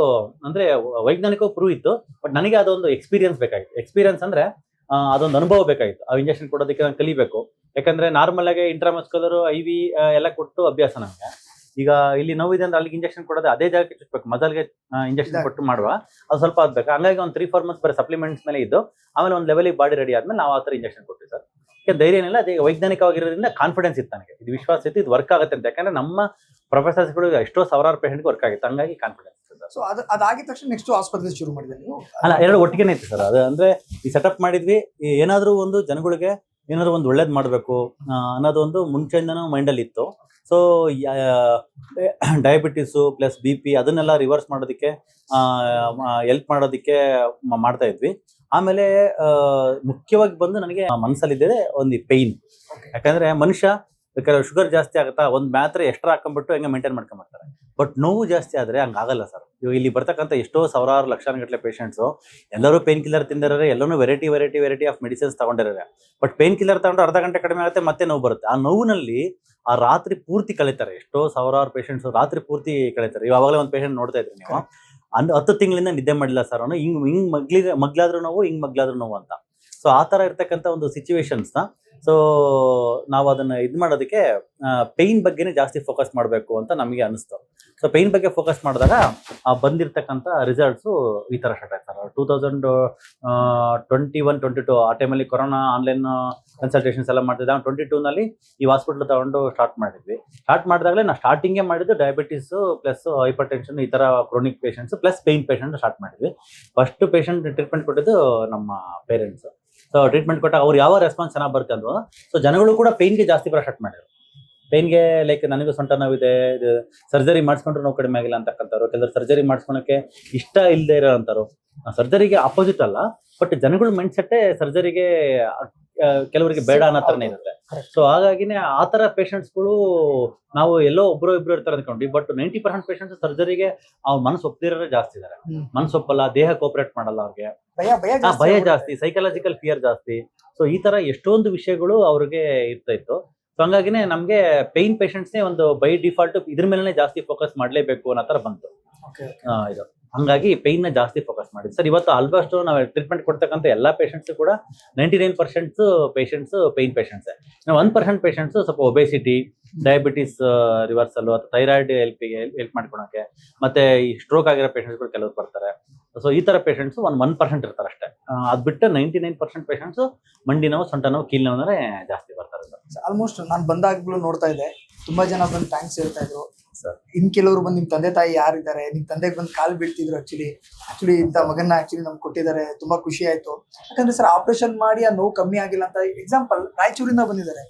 ಅಂದ್ರೆ ವೈಜ್ಞಾನಿಕ ಪ್ರೂವ್ ಇತ್ತು, ಬಟ್ ನನಗೆ ಅದೊಂದು ಎಕ್ಸ್ಪೀರಿಯನ್ಸ್ ಬೇಕಾಗಿತ್ತು. ಎಕ್ಸ್ಪೀರಿಯನ್ಸ್ ಅಂದ್ರೆ ಅದೊಂದು ಅನುಭವ ಬೇಕಾಗಿತ್ತು. ಆ ಇಂಜೆಕ್ಷನ್ ಕೊಡೋದಕ್ಕೆ ನಾನು ಕಲಿಬೇಕು. ಯಾಕಂದ್ರೆ ನಾರ್ಮಲ್ ಆಗಿ ಇಂಟ್ರಾಮಸ್ಕ್ಯುಲರ್ IV ಎಲ್ಲ ಕೊಟ್ಟು ಅಭ್ಯಾಸ ನಮಗೆ. ಈಗ ಇಲ್ಲಿ ನೋವಿದೆ ಅಂದ್ರೆ ಅಲ್ಲಿಗೆ ಇಂಜೆಕ್ಷನ್ ಕೊಡೋದು ಅದೇ ಜಾಗಕ್ಕೆ ಚುಚ್ಚಬೇಕು, ಮಜಲ್ಗೆ ಇಂಜೆಕ್ಷನ್ ಕೊಟ್ಟು ಮಾಡುವ ಅದು ಸ್ವಲ್ಪ ಆಗ್ಬೇಕು. ಹಂಗಾಗಿ ಒಂದು 3-4 ಮಂತ್ಸ್ ಬರೀ ಸಪ್ಲಿಮೆಂಟ್ಸ್ ಮೇಲೆ ಇದ್ದು, ಆಮೇಲೆ ಒಂದು ಲೆವೆಲಿಗೆ ಬಾಡಿ ರೆಡಿ ಆದ್ಮೇಲೆ ನಾವು ಆ ಥರ ಇಂಜೆಕ್ಷನ್ ಕೊಟ್ಟಿವಿ ಸರ್. ಧೈರ್ಯ ಏನಿಲ್ಲ, ಅದೇ ವೈಜ್ಞಾನಿಕವಾಗಿರೋದ್ರಿಂದ ಕಾನ್ಫಿಡೆನ್ಸ್ ಇತ್ತು ನನಗೆ, ಇದು ವಿಶ್ವಾಸ ಇತ್ತು, ಇದು ವರ್ಕ್ ಆಗುತ್ತೆ ಅಂತ. ಯಾಕಂದ್ರೆ ನಮ್ಮ ಪ್ರೊಫೆಸರ್ಸ್ಗಳು ಎಷ್ಟೋ ಸಾವಿರಾರು ಪೇಷಂಟ್ಗೆ ವರ್ಕ್ ಆಗಿತ್ತು, ಹಂಗಾಗಿ ಕಾನ್ಫಿಡೆನ್ಸ್. ಸೊ ಅದಾಗಿದ ತಕ್ಷಣ ನೆಕ್ಸ್ಟ್ ಆಸ್ಪತ್ರೆ ಶುರು ಮಾಡಿದೆ ನೀವು? ಅಲ್ಲ, ಎರಡು ಒಟ್ಟಿಗೆ ಇತ್ತು ಸರ್. ಅದು ಅಂದ್ರೆ ಈ ಸೆಟಪ್ ಮಾಡಿದ್ವಿ, ಏನಾದ್ರೂ ಒಂದು ಜನಗಳಿಗೆ ಏನಾದ್ರು ಒಂದು ಒಳ್ಳೇದು ಮಾಡಬೇಕು ಅನ್ನೋದು ಒಂದು ಮುಂಚೆಯಿಂದನೂ ಮೈಂಡಲ್ಲಿ ಇತ್ತು. ಸೊ ಡಯಾಬಿಟಿಸು ಪ್ಲಸ್ BP ಅದನ್ನೆಲ್ಲ ರಿವರ್ಸ್ ಮಾಡೋದಕ್ಕೆ ಹೆಲ್ಪ್ ಮಾಡೋದಕ್ಕೆ ಮಾಡ್ತಾ ಇದ್ವಿ. ಆಮೇಲೆ ಮುಖ್ಯವಾಗಿ ಬಂದು ನನಗೆ ಮನಸ್ಸಲ್ಲಿದ್ದೆ ಒಂದು ಪೇಯ್ನ್. ಯಾಕಂದ್ರೆ ಮನುಷ್ಯ ಬೇಕಾದ್ರೆ ಶುಗರ್ ಜಾಸ್ತಿ ಆಗುತ್ತಾ, ಒಂದು ಮಾತ್ರೆ ಎಕ್ಸ್ಟ್ರಾ ಹಾಕೊಂಡ್ಬಿಟ್ಟು ಹೆಂಗೆ ಮೇಂಟೈನ್ ಮಾಡ್ಕೊಂಡ್ಬರ್ತಾರೆ. ಬಟ್ ನೋವು ಜಾಸ್ತಿ ಆದರೆ ಹಂಗಾಗಲ್ಲ ಸರ್. ಇವಾಗ ಇಲ್ಲಿ ಬರ್ತಕ್ಕಂಥ ಎಷ್ಟೋ ಸಾವಿರಾರು ಲಕ್ಷಾನುಗಟ್ಟಲೆ ಪೇಷಂಟ್ಸು ಎಲ್ಲರೂ ಪೇನ್ ಕಿಲ್ಲರ್ ತಿಂದಿರೋರೆ, ಎಲ್ಲರೂ ವೆರೈಟಿ ಆಫ್ ಮೆಡಿಸಿನ್ಸ್ ತಗೊಂಡಿರೋರೆ. ಬಟ್ ಪೇನ್ ಕಿಲ್ಲರ್ ತಗೊಂಡು ಅರ್ಧ ಗಂಟೆ ಕಡಿಮೆ ಆಗುತ್ತೆ, ಮತ್ತೆ ನೋವು ಬರುತ್ತೆ. ಆ ನೋವಿನಲ್ಲಿ ಆ ರಾತ್ರಿ ಪೂರ್ತಿ ಕಳೀತಾರೆ. ಎಷ್ಟೋ ಸಾವಿರಾರು ಪೇಷಂಟ್ಸ್ ರಾತ್ರಿ ಪೂರ್ತಿ ಕಳೀತಾರೆ. ಇವಾಗಲೇ ಒಂದು ಪೇಷಂಟ್ ನೋಡ್ತಾ ಇದ್ರಿ ನೀವು, 10 ತಿಂಗಳಿಂದ ನಿದ್ದೆ ಮಾಡಿಲ್ಲ ಸರ್ ಅವನು, ಹಿಂಗ್ ಮಗ್ಲಾದ್ರೂ ನೋವು ಅಂತ. ಸೊ ಆ ಥರ ಇರ್ತಕ್ಕಂಥ ಒಂದು ಸಿಚುವೇಶನ್ಸ್ನ ಸೊ ನಾವು ಅದನ್ನ ಮಾಡೋದಕ್ಕೆ ಪೇಯ್ನ್ ಬಗ್ಗೆನೇ ಜಾಸ್ತಿ ಫೋಕಸ್ ಮಾಡಬೇಕು ಅಂತ ನಮಗೆ ಅನಿಸ್ತು. ಸೊ ಪೇಯ್ನ್ ಬಗ್ಗೆ ಫೋಕಸ್ ಮಾಡಿದಾಗ ಬಂದಿರತಕ್ಕಂಥ ರಿಸಲ್ಟ್ಸು ಈ ಥರ ಸ್ಟಾರ್ಟ್ ಆಯ್ತು ಸರ್. 2021-22 ಆ ಟೈಮಲ್ಲಿ ಕೊರೋನಾ ಆನ್ಲೈನ್ ಕನ್ಸಲ್ಟೇಷನ್ಸ್ ಎಲ್ಲ ಮಾಡ್ತಿದ್ದೆ. 22ನಲ್ಲಿ ಈ ಹಾಸ್ಪಿಟ್ಲ್ ತಗೊಂಡು ಸ್ಟಾರ್ಟ್ ಮಾಡಿದ್ವಿ. ಸ್ಟಾರ್ಟ್ ಮಾಡಿದಾಗಲೇ ನಾವು ಸ್ಟಾರ್ಟಿಂಗೇ ಮಾಡಿದ್ದು ಡಯಾಬಿಟಿಸು ಪ್ಲಸ್ ಹೈಪರ್ ಟೆನ್ಷನ್ ಈ ಥರ chronic patients plus pain patient start ಮಾಡಿದ್ವಿ. ಫಸ್ಟ್ ಪೇಷಂಟ್ ಟ್ರೀಟ್ಮೆಂಟ್ ಕೊಟ್ಟಿದ್ದು ನಮ್ಮ ಪೇರೆಂಟ್ಸ್. ಸೊ ಟ್ರೀಟ್ಮೆಂಟ್ ಕೊಟ್ಟಾಗ ಅವ್ರು ಯಾವ ರೆಸ್ಪಾನ್ಸ್ ಚೆನ್ನಾಗಿ ಬರುತ್ತೆ ಅಂದ್ರು. ಸೊ ಜನಗಳು ಕೂಡ ಪೇಯ್ನ್ಗೆ ಜಾಸ್ತಿ ಬರೋ ಸ್ಟಾರ್ಟ್ ಮಾಡಿದ್ರು. ಪೇಯ್ನ್ಗೆ ಲೈಕ್ ನನಗೂ ಸೊಂಟ ನೋವಿದೆ, ಸರ್ಜರಿ ಮಾಡಿಸ್ಕೊಂಡ್ರು ನೋವು ಕಡಿಮೆ ಆಗಿಲ್ಲ ಅಂತಕ್ಕಂಥವ್ರು, ಕೆಲವರು ಸರ್ಜರಿ ಮಾಡಿಸ್ಕೊಳಕ್ಕೆ ಇಷ್ಟ ಇಲ್ಲದೆ ಇರೋ ಅಂತಾರು. ಸರ್ಜರಿಗೆ ಆಪೋಸಿಟ್ ಅಲ್ಲ, ಬಟ್ ಜನಗಳ ಮೈಂಡ್ ಸೆಟ್ಟೇ ಸರ್ಜರಿಗೆ ಕೆಲವರಿಗೆ ಬೇಡ ಅನ್ನೋ ಥರನೇ ಇರುತ್ತೆ. ಸೊ ಹಾಗಾಗಿನೇ ಆ ಥರ ಪೇಷಂಟ್ಸ್ಗಳು ನಾವು ಎಲ್ಲೋ ಒಬ್ರು ಇಬ್ರು ಇರ್ತಾರೆ ಅಂದ್ಕೊಂಡ್ವಿ. ಬಟ್ 90% ಪೇಷಂಟ್ಸ್ ಸರ್ಜರಿಗೆ ಅವ್ರ ಮನಸ್ಸು ಒಪ್ದಿರೋರೇ ಜಾಸ್ತಿ ಇದ್ದಾರೆ. ಮನಸ್ಸು ಒಪ್ಪಲ್ಲ, ದೇಹ ಕೋಪರೇಟ್ ಮಾಡಲ್ಲ, ಅವ್ರಿಗೆ ಭಯ ಜಾಸ್ತಿ, ಸೈಕಲಾಜಿಕಲ್ ಫಿಯರ್ ಜಾಸ್ತಿ. ಸೊ ಈ ತರ ಎಷ್ಟೊಂದು ವಿಷಯಗಳು ಅವ್ರಿಗೆ ಇರ್ತಾ ಇತ್ತು. ಸೊ ಹಂಗಾಗಿನೇ ನಮ್ಗೆ ಪೇಯ್ನ್ ಪೇಷಂಟ್ಸ್ನೇ ಒಂದು ಬೈ ಡಿಫಾಲ್ಟ್ ಇದ್ರ ಮೇಲೆ ಜಾಸ್ತಿ ಫೋಕಸ್ ಮಾಡ್ಲೇಬೇಕು ಅನ್ನೋ ತರ ಬಂತು. ಇದು ಹಂಗಾಗಿ ಪೇಯ್ನ್ ನ ಜಾಸ್ತಿ ಫೋಕಸ್ ಮಾಡಿದ್ವಿ ಸರ್. ಇವತ್ತು ಆಲ್ಮೋಸ್ಟ್ ನಾವು ಟ್ರೀಟ್ಮೆಂಟ್ ಕೊಡ್ತಕ್ಕಂಥ ಎಲ್ಲಾ ಪೇಷಂಟ್ಸ್ ಕೂಡ 99% ಪೇಷಂಟ್ಸ್ ಪೇಯ್ನ್ ಪೇಷಂಟ್ಸ್. 1% ಪೇಷಂಟ್ಸ್ ಸ್ವಲ್ಪ ಒಬೆಸಿಟಿ, ಡಯಾಬಿಟಿಸ್ ರಿವರ್ಸಲ್ ಅಥವಾ ಥೈರಾಯ್ಡ್ ಹೆಲ್ಪ್ ಮಾಡ್ಕೊಳಕ್ಕೆ, ಮತ್ತೆ ಈ ಸ್ಟ್ರೋಕ್ ಆಗಿರೋ ಪೇಷಂಟ್ಸ್ಗಳು ಕೆಲವರು ಬರ್ತಾರೆ. ಸೊ ಈ ತರ ಪೇಷಂಟ್ಸ್ 1% ಇರ್ತಾರೆ ಅಷ್ಟೇ. ಅದ್ ಬಿಟ್ಟು 99% ಪೇಷಂಟ್ಸ್ ಮಂಡಿ ನೋವು, ಸೊಂಟ ನೋವು, ಕೀಲ್ ನೋವು ಅಂದ್ರೆ ಜಾಸ್ತಿ ಬರ್ತಾರೆ ಸರ್. ಆಲ್ಮೋಸ್ಟ್ ನಾನು ಬಂದಾಗ್ಲೂ ನೋಡ್ತಾ ಇದ್ದೆ, ತುಂಬಾ ಜನ ಬಂದು ಥ್ಯಾಂಕ್ಸ್ ಹೇಳ್ತಾ ಇದ್ರು ಸರ್. ಇನ್ ಕೆಲವರು ಬಂದು ನಿಮ್ ತಂದೆ ತಾಯಿ ಯಾರಿದ್ದಾರೆ, ನಿಮ್ ತಂದೆಗೆ ಬಂದು ಕಾಲ್ ಬೀಳ್ತಿದ್ರು. ಆಕ್ಚುಲಿ ಇಂಥ ಮಗನ್ನ ನಮ್ಗೆ ಕೊಟ್ಟಿದ್ದಾರೆ, ತುಂಬಾ ಖುಷಿ ಆಯ್ತು. ಯಾಕಂದ್ರೆ ಸರ್ ಆಪರೇಷನ್ ಮಾಡಿ ಆ ನೋವು ಕಮ್ಮಿ ಆಗಿಲ್ಲ ಅಂತ ಎಕ್ಸಾಂಪಲ್ ರಾಯಚೂರಿಂದ ಬಂದಿದ್ದಾರೆ.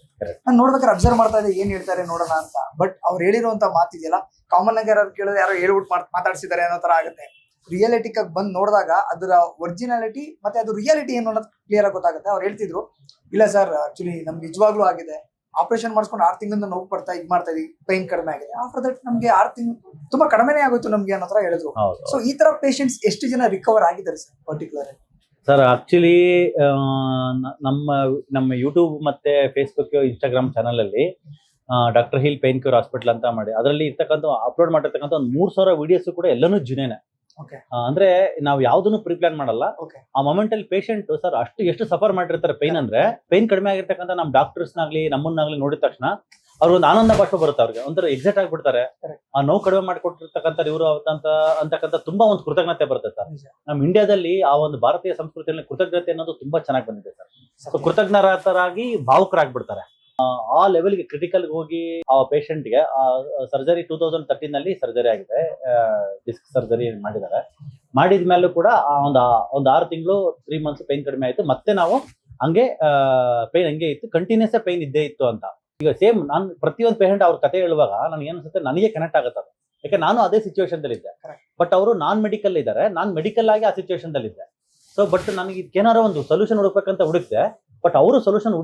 ನಾನು ನೋಡ್ಬೇಕಾದ್ರೆ ಅಬ್ಸರ್ವ್ ಮಾಡ್ತಾ ಇದ್ದೆ, ಏನ್ ಹೇಳ್ತಾರೆ ನೋಡೋಣ ಅಂತ. ಬಟ್ ಅವ್ರು ಹೇಳಿರುವಂತ ಮಾತಿದೆಯಲ್ಲ, ಕಾಮನ್ ಆಗಿ ಯಾರು ಕೇಳಿದ್ರೆ ಯಾರೋ ಹೇಳ್ಬಿಟ್ಟು ಮಾತಾಡ್ಸಿದ್ದಾರೆ ಅನ್ನೋ ತರ ಆಗುತ್ತೆ. ರಿಯಾಲಿಟಿಕ್ ಆಗಿ ಬಂದು ನೋಡಿದಾಗ ಅದರ ಒರಿಜಿನಾಲಿಟಿ ಮತ್ತೆ ಅದು ರಿಯಾಲಿಟಿ ಏನು ಅನ್ನೋದು ಕ್ಲಿಯರ್ ಆಗಿ ಗೊತ್ತಾಗುತ್ತೆ. ಅವ್ರು ಹೇಳ್ತಿದ್ರು, ಇಲ್ಲ ಸರ್ ಆಕ್ಚುಲಿ ನಮ್ಗೆ ನಿಜವಾಗ್ಲೂ ಆಗಿದೆ, ಆಪರೇಷನ್ ಮಾಡಿಸ್ಕೊಂಡು 6 ತಿಂಗಳಿಂದ ನೋವು ಪಡ್ತಾ ಮಾಡ್ತಾ ಇದೀವಿ, ಪೈನ್ ಕಡಿಮೆ ಆಗಿದೆ. ಆಫ್ಟರ್ ದಟ್ ನಮ್ಗೆ 6 ತಿಂಗಳು ತುಂಬಾ ಕಡಿಮೆನೇ ಆಗೋಯ್ತು ನಮ್ಗೆ ಅನ್ನೋ ತರ ಹೇಳಿದ್ರು. ಸೊ ಈ ತರ ಪೇಷಂಟ್ಸ್ ಎಷ್ಟು ಜನ ರಿಕವರ್ ಆಗಿದ್ದಾರೆ ಸರ್ ಪರ್ಟಿಕ್ಯುಲರ್ ಸರ್? ಆಕ್ಚುಲಿ ನಮ್ಮ ಯೂಟ್ಯೂಬ್ ಮತ್ತೆ ಫೇಸ್ಬುಕ್, ಇನ್ಸ್ಟಾಗ್ರಾಮ್ ಚಾನಲ್ ಅಲ್ಲಿ doctor hill pain cure hospital ಅಂತ ಮಾಡಿ ಅದರಲ್ಲಿ ಇರ್ತಕ್ಕಂಥ ಅಪ್ಲೋಡ್ ಮಾಡಿರ್ತಕ್ಕಂಥ ಒಂದು 3000 ವಿಡಿಯೋಸ್ ಕೂಡ ಎಲ್ಲಾನು ಜುನೇನೆ. ಅಂದ್ರೆ ನಾವು ಯಾವ್ದನ್ನು ಪ್ರಿಪ್ಲಾನ್ ಮಾಡಲ್ಲ. ಆ ಮೊಮೆಂಟ್ ಅಲ್ಲಿ ಪೇಷಂಟ್ ಸರ್ ಎಷ್ಟು ಸಫರ್ ಮಾಡಿರ್ತಾರೆ ಪೇನ್ ಅಂದ್ರೆ, ಪೇನ್ ಕಡಿಮೆ ಆಗಿರ್ತಕ್ಕಂಥ ನಮ್ ಡಾಕ್ಟರ್ಸ್ನಾಗ್ಲಿ ನಮ್ಮನ್ನಾಗ್ಲಿ ನೋಡಿದ ತಕ್ಷಣ ಅವ್ರಿಗೊಂದು ಆನಂದ ಭಾಷೆ ಬರುತ್ತೆ. ಅವ್ರಿಗೆ ಒಂಥರ ಎಕ್ಸೈಟ್ ಆಗ್ಬಿಡ್ತಾರೆ. ಆ ನೋವು ಕಡಿಮೆ ಮಾಡಿಕೊಟ್ಟಿರ್ತಕ್ಕಂಥ ಇವರು ಅಂತಕ್ಕಂಥ ತುಂಬಾ ಒಂದು ಕೃತಜ್ಞತೆ ಬರುತ್ತೆ ಸರ್. ನಮ್ ಇಂಡಿಯಾದಲ್ಲಿ ಆ ಒಂದು ಭಾರತೀಯ ಸಂಸ್ಕೃತಿಯಲ್ಲಿ ಕೃತಜ್ಞತೆ ಅನ್ನೋದು ತುಂಬಾ ಚೆನ್ನಾಗಿ ಬಂದಿದೆ ಸರ್. ಸೊ ಕೃತಜ್ಞರಾಗಿ ಭಾವುಕರಾಗ್ಬಿಡ್ತಾರೆ. ಆ ಲೆವೆಲ್ಗೆ ಕ್ರಿಟಿಕಲ್ ಹೋಗಿ ಆ ಪೇಷಂಟ್ಗೆ ಸರ್ಜರಿ 2013ನಲ್ಲಿ ಸರ್ಜರಿ ಆಗಿದೆ, ಡಿಸ್ಕ್ ಸರ್ಜರಿ ಮಾಡಿದ್ದಾರೆ. ಮಾಡಿದ್ಮೇಲೂ ಕೂಡ ಒಂದು 6 ತಿಂಗಳು 3 ಮಂತ್ಸ್ ಪೇನ್ ಕಡಿಮೆ ಆಯ್ತು. ಮತ್ತೆ ನಾವು ಹಂಗೆ ಪೇನ್ ಹಂಗೆ ಇತ್ತು, ಕಂಟಿನ್ಯೂಸ್ ಪೇನ್ ಇದ್ದೇ ಇತ್ತು ಅಂತ. ಈಗ ಸೇಮ್ ನಾನು ಪ್ರತಿಯೊಂದು ಪೇಷಂಟ್ ಅವ್ರ ಕತೆ ಹೇಳುವಾಗ ನನಗೆ ಏನ್ಸುತ್ತೆ, ನನಗೆ ಕನೆಕ್ಟ್ ಆಗುತ್ತೆ ಅದು. ಯಾಕೆ ನಾನು ಅದೇ ಸಿಚುವೇಶನ್ ದಲ್ಲಿ ಇದ್ದೆ. ಬಟ್ ಅವರು ನಾನ್ ಮೆಡಿಕಲ್ ಇದ್ದಾರೆ, ನಾನ್ ಮೆಡಿಕಲ್ ಆಗಿ ಆ ಸಿಚುವೇಶನ್ ದಲ್ಲಿ ಇದ್ದೆ. ಸೊ ಬಟ್ ನನಗೆ ಇದಕ್ಕೇನಾರ ಒಂದು ಸೊಲ್ಯೂಷನ್ ಹುಡುಕ್ಬೇಕಂತ ಹುಡುಕ್ತೆ. ಬಟ್ ಅವರು ಸೊಲ್ಯೂಷನ್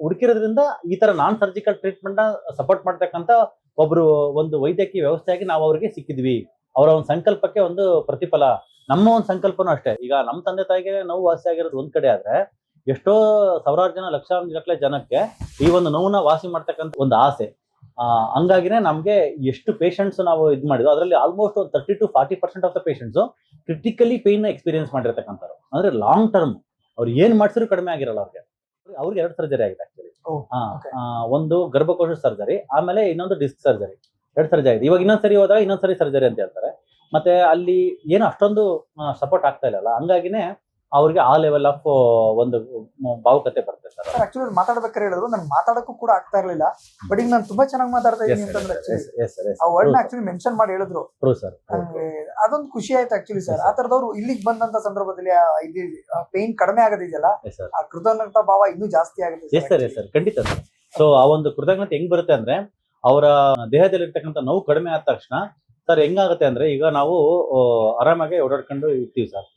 ಹುಡುಕಿರೋದ್ರಿಂದ ಈ ತರ ನಾನ್ ಸರ್ಜಿಕಲ್ ಟ್ರೀಟ್ಮೆಂಟ್ ನ ಸಪೋರ್ಟ್ ಮಾಡ್ತಕ್ಕಂಥ ಒಬ್ರು ಒಂದು ವೈದ್ಯಕೀಯ ವ್ಯವಸ್ಥೆಯಾಗಿ ನಾವು ಅವ್ರಿಗೆ ಸಿಕ್ಕಿದ್ವಿ. ಅವರ ಒಂದು ಸಂಕಲ್ಪಕ್ಕೆ ಒಂದು ಪ್ರತಿಫಲ. ನಮ್ಮ ಒಂದು ಸಂಕಲ್ಪನೂ ಅಷ್ಟೇ. ಈಗ ನಮ್ಮ ತಂದೆ ತಾಯಿಗೆ ನೋವು ವಾಸಿ ಆಗಿರೋದು ಒಂದ್ ಕಡೆ ಆದ್ರೆ, ಎಷ್ಟೋ ಸಾವಿರಾರು ಜನ ಲಕ್ಷಾಂತರ ಜನಕ್ಕೆ ಈ ಒಂದು ನೋವನ್ನ ವಾಸಿ ಮಾಡ್ತಕ್ಕಂಥ ಒಂದು ಆಸೆ. ಹಂಗಾಗಿನೇ ನಮ್ಗೆ ಎಷ್ಟು ಪೇಷಂಟ್ಸ್ ನಾವು ಇದು ಮಾಡಿದ್ವು, ಅದರಲ್ಲಿ ಆಲ್ಮೋಸ್ಟ್ ಒಂದು 30-40% of the patients critically pain experience ಮಾಡಿರ್ತಕ್ಕಂಥವ್ರು. ಅಂದ್ರೆ ಲಾಂಗ್ ಟರ್ಮ್ ಅವ್ರು ಏನ್ ಮಾಡ್ಸಿದ್ರು ಕಡಿಮೆ ಆಗಿರಲ್ಲ ಅವ್ರಿಗೆ 2 ಸರ್ಜರಿ ಆಗಿದೆ ಆಕ್ಚುಲಿ. ಒಂದು ಗರ್ಭಕೋಶ ಸರ್ಜರಿ, ಆಮೇಲೆ ಇನ್ನೊಂದು ಡಿಸ್ಕ್ ಸರ್ಜರಿ, 2 ಸರ್ಜರಿ ಆಗಿದೆ. ಇವಾಗ ಇನ್ನೊಂದ್ಸರಿ ಹೋದಾಗ ಇನ್ನೊಂದ್ಸರಿ ಸರ್ಜರಿ ಅಂತ ಹೇಳ್ತಾರೆ. ಮತ್ತೆ ಅಲ್ಲಿ ಏನು ಅಷ್ಟೊಂದು ಸಪೋರ್ಟ್ ಆಗ್ತಾ ಇಲ್ಲ, ಹಂಗಾಗಿನೇ ಅವ್ರಿಗೆ ಆ ಲೆವೆಲ್ ಆಫ್ ಒಂದು ಭಾವುಕತೆ ಬರುತ್ತೆ ಸರ್. ಆಕ್ಚುಲಿ ಮಾತಾಡ್ಬೇಕಾದ್ರೆ ಹೇಳಿದ್ರು ನನ್ಗೆ ಮಾತಾಡಕ್ಕೂ ಕೂಡ ಆಗ್ತಾ ಇರ್ಲಿಲ್ಲ, ಬಟ್ ಈಗ ನಾನು ತುಂಬಾ ಚೆನ್ನಾಗಿ ಮಾತಾಡ್ತಾ ಇದ್ದೀನಿ ಅಂತಂದ್ರೆ ಆ ವರ್ಡ್ ಆಕ್ಚುಲಿ ಮೆನ್ಷನ್ ಮಾಡಿ ಹೇಳಿದ್ರು. ಸರ್ ನನಗೆ ಅದೊಂದು ಖುಷಿ ಆಯ್ತು ಆಕ್ಚುಲಿ ಸರ್. ಆ ತರದವ್ರು ಇಲ್ಲಿಗೆ ಬಂದಂತ ಸಂದರ್ಭದಲ್ಲಿ ಪೇನ್ ಕಡಿಮೆ ಆಗೋದಿದೆಯಲ್ಲ, ಆ ಕೃತಜ್ಞತಾ ಭಾವ ಇನ್ನೂ ಜಾಸ್ತಿ ಆಗುತ್ತೆ. ಸರ್ ಖಂಡಿತ ಸರ್. ಸೊ ಆ ಒಂದು ಕೃತಜ್ಞತೆ ಹೆಂಗ್ ಬರುತ್ತೆ ಅಂದ್ರೆ, ಅವರ ದೇಹದಲ್ಲಿ ಇರ್ತಕ್ಕಂಥ ನೋವು ಕಡಿಮೆ ಆದ ತಕ್ಷಣ ಸರ್ ಹೆಂಗಾಗುತ್ತೆ ಅಂದ್ರೆ, ಈಗ ನಾವು ಆರಾಮಾಗಿ ಓಡಾಡ್ಕೊಂಡು ಇರ್ತೀವಿ ಸರ್,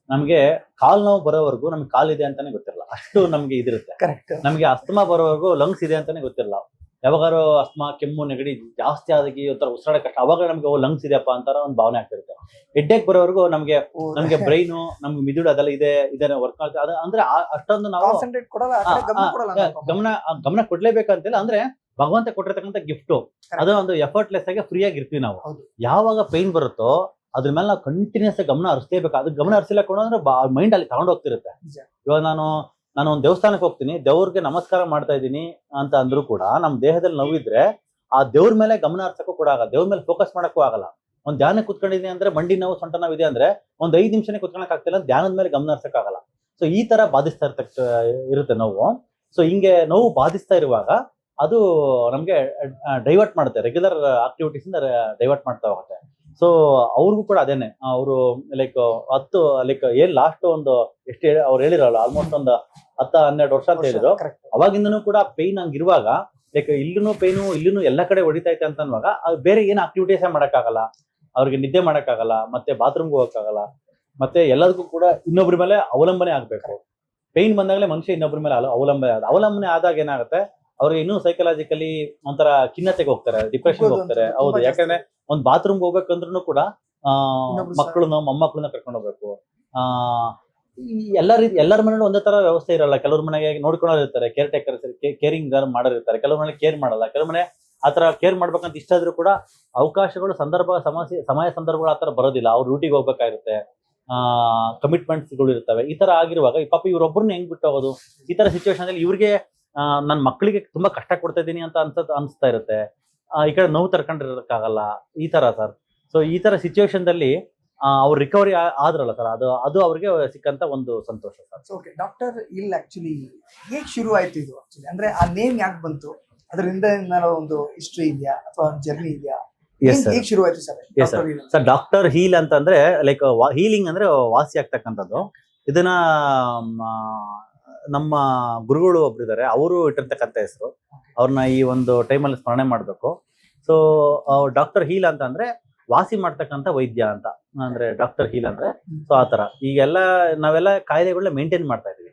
ನಮ್ಗೆ ಕಾಲ್ ನೋವು ಬರೋವರೆಗೂ ನಮ್ಗೆ ಕಾಲಿದೆ ಅಂತಾನೆ ಗೊತ್ತಿರಲ್ಲ, ಅಷ್ಟು ನಮ್ಗೆ ಇದಿರುತ್ತೆ. ನಮ್ಗೆ ಅಸ್ತಮಾ ಬರೋವರೆಗೂ ಲಂಗ್ಸ್ ಇದೆ ಅಂತಾನೆ ಗೊತ್ತಿರಲ್ಲ. ಯಾವಾಗಾರು ಅಸ್ತಮಾ, ಕೆಮ್ಮು, ನೆಗಡಿ ಜಾಸ್ತಿ ಆದಾಗಿ ಒಂಥರ ಉಸಿರಾಡ ಕಷ್ಟ, ಅವಾಗ ನಮ್ಗೆ ಲಂಗ್ಸ್ ಇದೆಯಪ್ಪ ಅಂತಾರ ಒಂದು ಭಾವನೆ ಆಗ್ತಿರುತ್ತೆ. ಹೆಡ್ಡೇಕ್ ಬರೋವರೆಗೂ ನಮ್ಗೆ ಬ್ರೈನು, ನಮ್ಗೆ ಮಿದುಳು ಅದೆಲ್ಲ ಇದೆ ವರ್ಕ್ ಆಗ್ತದೆ. ಅದು ಅಂದ್ರೆ ಅಷ್ಟೊಂದು ನಾವು ಗಮನ ಕೊಡ್ಲೇಬೇಕಂತಿಲ್ಲ. ಅಂದ್ರೆ ಭಗವಂತ ಕೊಟ್ಟಿರ್ತಕ್ಕಂಥ ಗಿಫ್ಟ್, ಅದು ಒಂದು ಎಫರ್ಟ್ಲೆಸ್ ಆಗಿ ಫ್ರೀ ಆಗಿ ಇರ್ತೀವಿ ನಾವು. ಯಾವಾಗ ಪೈನ್ ಬರುತ್ತೋ ಅದ್ರ ಮೇಲೆ ನಾವು ಕಂಟಿನ್ಯೂಸ್ ಗಮನ ಹರಿಸಲೇಬೇಕು. ಅದು ಗಮನ ಹರಿಸಿಲ್ಲ ಅಂದ್ರೆ ಮೈಂಡ್ ಅಲ್ಲಿ ತಗೊಂಡು ಹೋಗ್ತಿರುತ್ತೆ. ಇವಾಗ ನಾನು ಒಂದು ದೇವಸ್ಥಾನಕ್ಕೆ ಹೋಗ್ತೀನಿ, ದೇವ್ರಿಗೆ ನಮಸ್ಕಾರ ಮಾಡ್ತಾ ಇದ್ದೀನಿ ಅಂತ ಅಂದ್ರೂ ಕೂಡ ನಮ್ಮ ದೇಹದಲ್ಲಿ ನೋವಿದ್ರೆ ಆ ದೇವ್ರ ಮೇಲೆ ಗಮನ ಹರ್ಸಕ್ಕೂ ಕೂಡ ಆಗಲ್ಲ, ದೇವ್ರ ಮೇಲೆ ಫೋಕಸ್ ಮಾಡಕ್ಕೂ ಆಗಲ್ಲ. ಒಂದು ಧ್ಯಾನ ಕುತ್ಕೊಂಡಿದ್ದೀನಿ ಅಂದ್ರೆ, ಮಂಡಿ ನೋವು, ಸೊಂಟ ನೋವು ಇದೆ ಅಂದ್ರೆ ಒಂದು 5 ನಿಮಿಷನೇ ಕುತ್ಕೊಳಕ್ ಆಗ್ತಿಲ್ಲ, ಧ್ಯಾನದ ಮೇಲೆ ಗಮನ ಹರ್ಸಕ್ಕಾಗಲ್ಲ. ಸೊ ಈ ತರ ಬಾಧಿಸ್ತಾ ಇರುತ್ತೆ ನೋವು. ಸೊ ಹಿಂಗೆ ನೋವು ಬಾಧಿಸ್ತಾ ಇರುವಾಗ ಅದು ನಮ್ಗೆ ಡೈವರ್ಟ್ ಮಾಡುತ್ತೆ, ರೆಗ್ಯುಲರ್ ಆಕ್ಟಿವಿಟೀಸ್ ಇಂದ ಡೈವರ್ಟ್ ಮಾಡ್ತಾ ಹೋಗುತ್ತೆ. ಸೊ ಅವ್ರಿಗೂ ಕೂಡ ಅದೇನೆ, ಅವರು ಲೈಕ್ ಏನ್ ಲಾಸ್ಟ್ ಒಂದು ಎಷ್ಟು ಅವ್ರು ಹೇಳಿರಲ್ಲ, ಆಲ್ಮೋಸ್ಟ್ ಒಂದು 10-12 ವರ್ಷ ಅಂತ ಹೇಳಿದ್ರು. ಅವಾಗಿಂದನೂ ಕೂಡ ಪೇನ್ ಹಂಗಿರುವಾಗ, ಲೈಕ್ ಇಲ್ಲೂ ಪೇನು, ಇಲ್ಲೂ ಎಲ್ಲ ಕಡೆ ಹೊಡಿತೈತೆ ಅಂತ ಅನ್ನುವಾಗ ಬೇರೆ ಏನು ಆಕ್ಟಿವಿಟೀಸ್ ಮಾಡಕ್ಕಾಗಲ್ಲ, ಅವ್ರಿಗೆ ನಿದ್ದೆ ಮಾಡಕ್ಕಾಗಲ್ಲ, ಮತ್ತೆ ಬಾತ್ರೂಮ್ಗೆ ಹೋಗಕ್ಕಾಗಲ್ಲ, ಮತ್ತೆ ಎಲ್ಲದಕ್ಕೂ ಕೂಡ ಇನ್ನೊಬ್ರ ಮೇಲೆ ಅವಲಂಬನೆ ಆಗ್ಬೇಕು. ಪೇನ್ ಬಂದಾಗಲೇ ಮನುಷ್ಯ ಇನ್ನೊಬ್ರ ಮೇಲೆ ಅವಲಂಬನೆ ಆದಾಗ ಏನಾಗುತ್ತೆ, ಅವ್ರಿಗೆ ಇನ್ನೂ ಸೈಕಲಾಜಿಕಲಿ ಒಂಥರ ಖಿನ್ನತೆಗೆ ಹೋಗ್ತಾರೆ, ಡಿಪ್ರೆಷನ್ಗೆ ಹೋಗ್ತಾರೆ. ಹೌದು, ಯಾಕಂದ್ರೆ ಒಂದ್ ಬಾತ್ರೂಮ್ಗೆ ಹೋಗ್ಬೇಕಂದ್ರೂ ಕೂಡ ಮಕ್ಕಳನ್ನ, ಮೊಮ್ಮಕ್ಕಳನ್ನ ಕರ್ಕೊಂಡು ಹೋಗ್ಬೇಕು. ಎಲ್ಲರ ಮನೇಲಿ ಒಂದೇ ತರ ವ್ಯವಸ್ಥೆ ಇರಲ್ಲ. ಕೆಲವ್ರ ಮನೆಗೆ ನೋಡ್ಕೊಳ್ಳೋರು ಇರ್ತಾರೆ, ಕೇರ್ ಟೇಕರ್ಸ್, ಕೇರಿಂಗ್ ಮಾಡೋರು ಇರ್ತಾರೆ. ಕೆಲವ್ರ ಮನೆ ಕೇರ್ ಮಾಡಲ್ಲ, ಕೆಲವ್ರ ಮನೆ ಆತರ ಕೇರ್ ಮಾಡ್ಬೇಕಂತ ಇಷ್ಟ ಆದ್ರೂ ಕೂಡ ಅವಕಾಶಗಳು, ಸಮಯ ಸಂದರ್ಭಗಳು ಆತರ ಬರೋದಿಲ್ಲ. ಅವ್ರು ಡ್ಯೂಟಿಗೆ ಹೋಗ್ಬೇಕಾಗಿರುತ್ತೆ, ಕಮಿಟ್ಮೆಂಟ್ಸ್ಗಳು ಇರ್ತವೆ. ಈ ತರ ಆಗಿರುವಾಗ ಈ ಪಾಪ ಇವ್ರೊಬ್ಬರನ್ನ ಹೆಂಗ್ ಬಿಟ್ಟು ಹೋಗೋದು? ಈ ತರ ಸಿಚುವೇಶನ್ ಅಲ್ಲಿ ಇವ್ರಿಗೆ ನನ್ನ ಮಕ್ಕಳಿಗೆ ತುಂಬಾ ಕಷ್ಟ ಕೊಡ್ತಾ ಇದ್ದೀನಿ ಅಂತ ಅನ್ಸ್ತಾ ಇರುತ್ತೆ. ಈ ಕಡೆ ನೋವು ತರ್ಕೊಂಡಿರಕ್ಕಾಗಲ್ಲ, ಈ ತರ ಸರ್. ಸೊ ಈ ತರ ಸಿಚುವೇಶನ್ ದಲ್ಲಿ ಅವ್ರು ರಿಕವರಿ ಆದ್ರಲ್ಲ ಸರ್, ಅದು ಅವ್ರಿಗೆ ಸಿಕ್ಕಂತ ಒಂದು ಸಂತೋಷ ಸರ್. ಓಕೆ ಡಾಕ್ಟರ್, ಇಲ್ಲಿ ಆಕ್ಚುಲಿ ಹೇಗ್ ಶುರು ಆಯ್ತು ಇದು? ಆಕ್ಚುಲಿ ಅಂದ್ರೆ ಆ ನೇಮ್ ಯಾಕೆ ಬಂತು? ಅದರಿಂದ ಒಂದು ಹಿಸ್ಟ್ರಿ ಇದೆಯಾ ಅಥವಾ ಜರ್ನಿ ಇದೆಯಾ? ಹೇಗ್ ಶುರು ಆಯ್ತು ಸರ್? ಸರ್ ಡಾಕ್ಟರ್ ಹೀಲ್ ಅಂತಂದ್ರೆ ಲೈಕ್ ಹೀಲಿಂಗ್ ಅಂದ್ರೆ ವಾಸಿ ಆಗ್ತಕ್ಕಂಥದ್ದು. ಇದನ್ನ ನಮ್ಮ ಗುರುಗಳು ಒಬ್ರು ಇದಾರೆ, ಅವರು ಇಟ್ಟಿರ್ತಕ್ಕಂಥ ಹೆಸರು. ಅವ್ರನ್ನ ಈ ಒಂದು ಟೈಮಲ್ಲಿ ಸ್ಮರಣೆ ಮಾಡ್ಬೇಕು. ಸೊ ಡಾಕ್ಟರ್ ಹೀಲ್ ಅಂತ ಅಂದ್ರೆ ವಾಸಿ ಮಾಡ್ತಕ್ಕಂಥ ವೈದ್ಯ ಅಂತ, ಅಂದ್ರೆ ಡಾಕ್ಟರ್ ಹೀಲ್ ಅಂದ್ರೆ. ಸೊ ಆತರ ಈಗೆಲ್ಲ ನಾವೆಲ್ಲ ಕಾಯಿಲೆಗಳನ್ನ ಮೇಂಟೈನ್ ಮಾಡ್ತಾ ಇದೀವಿ,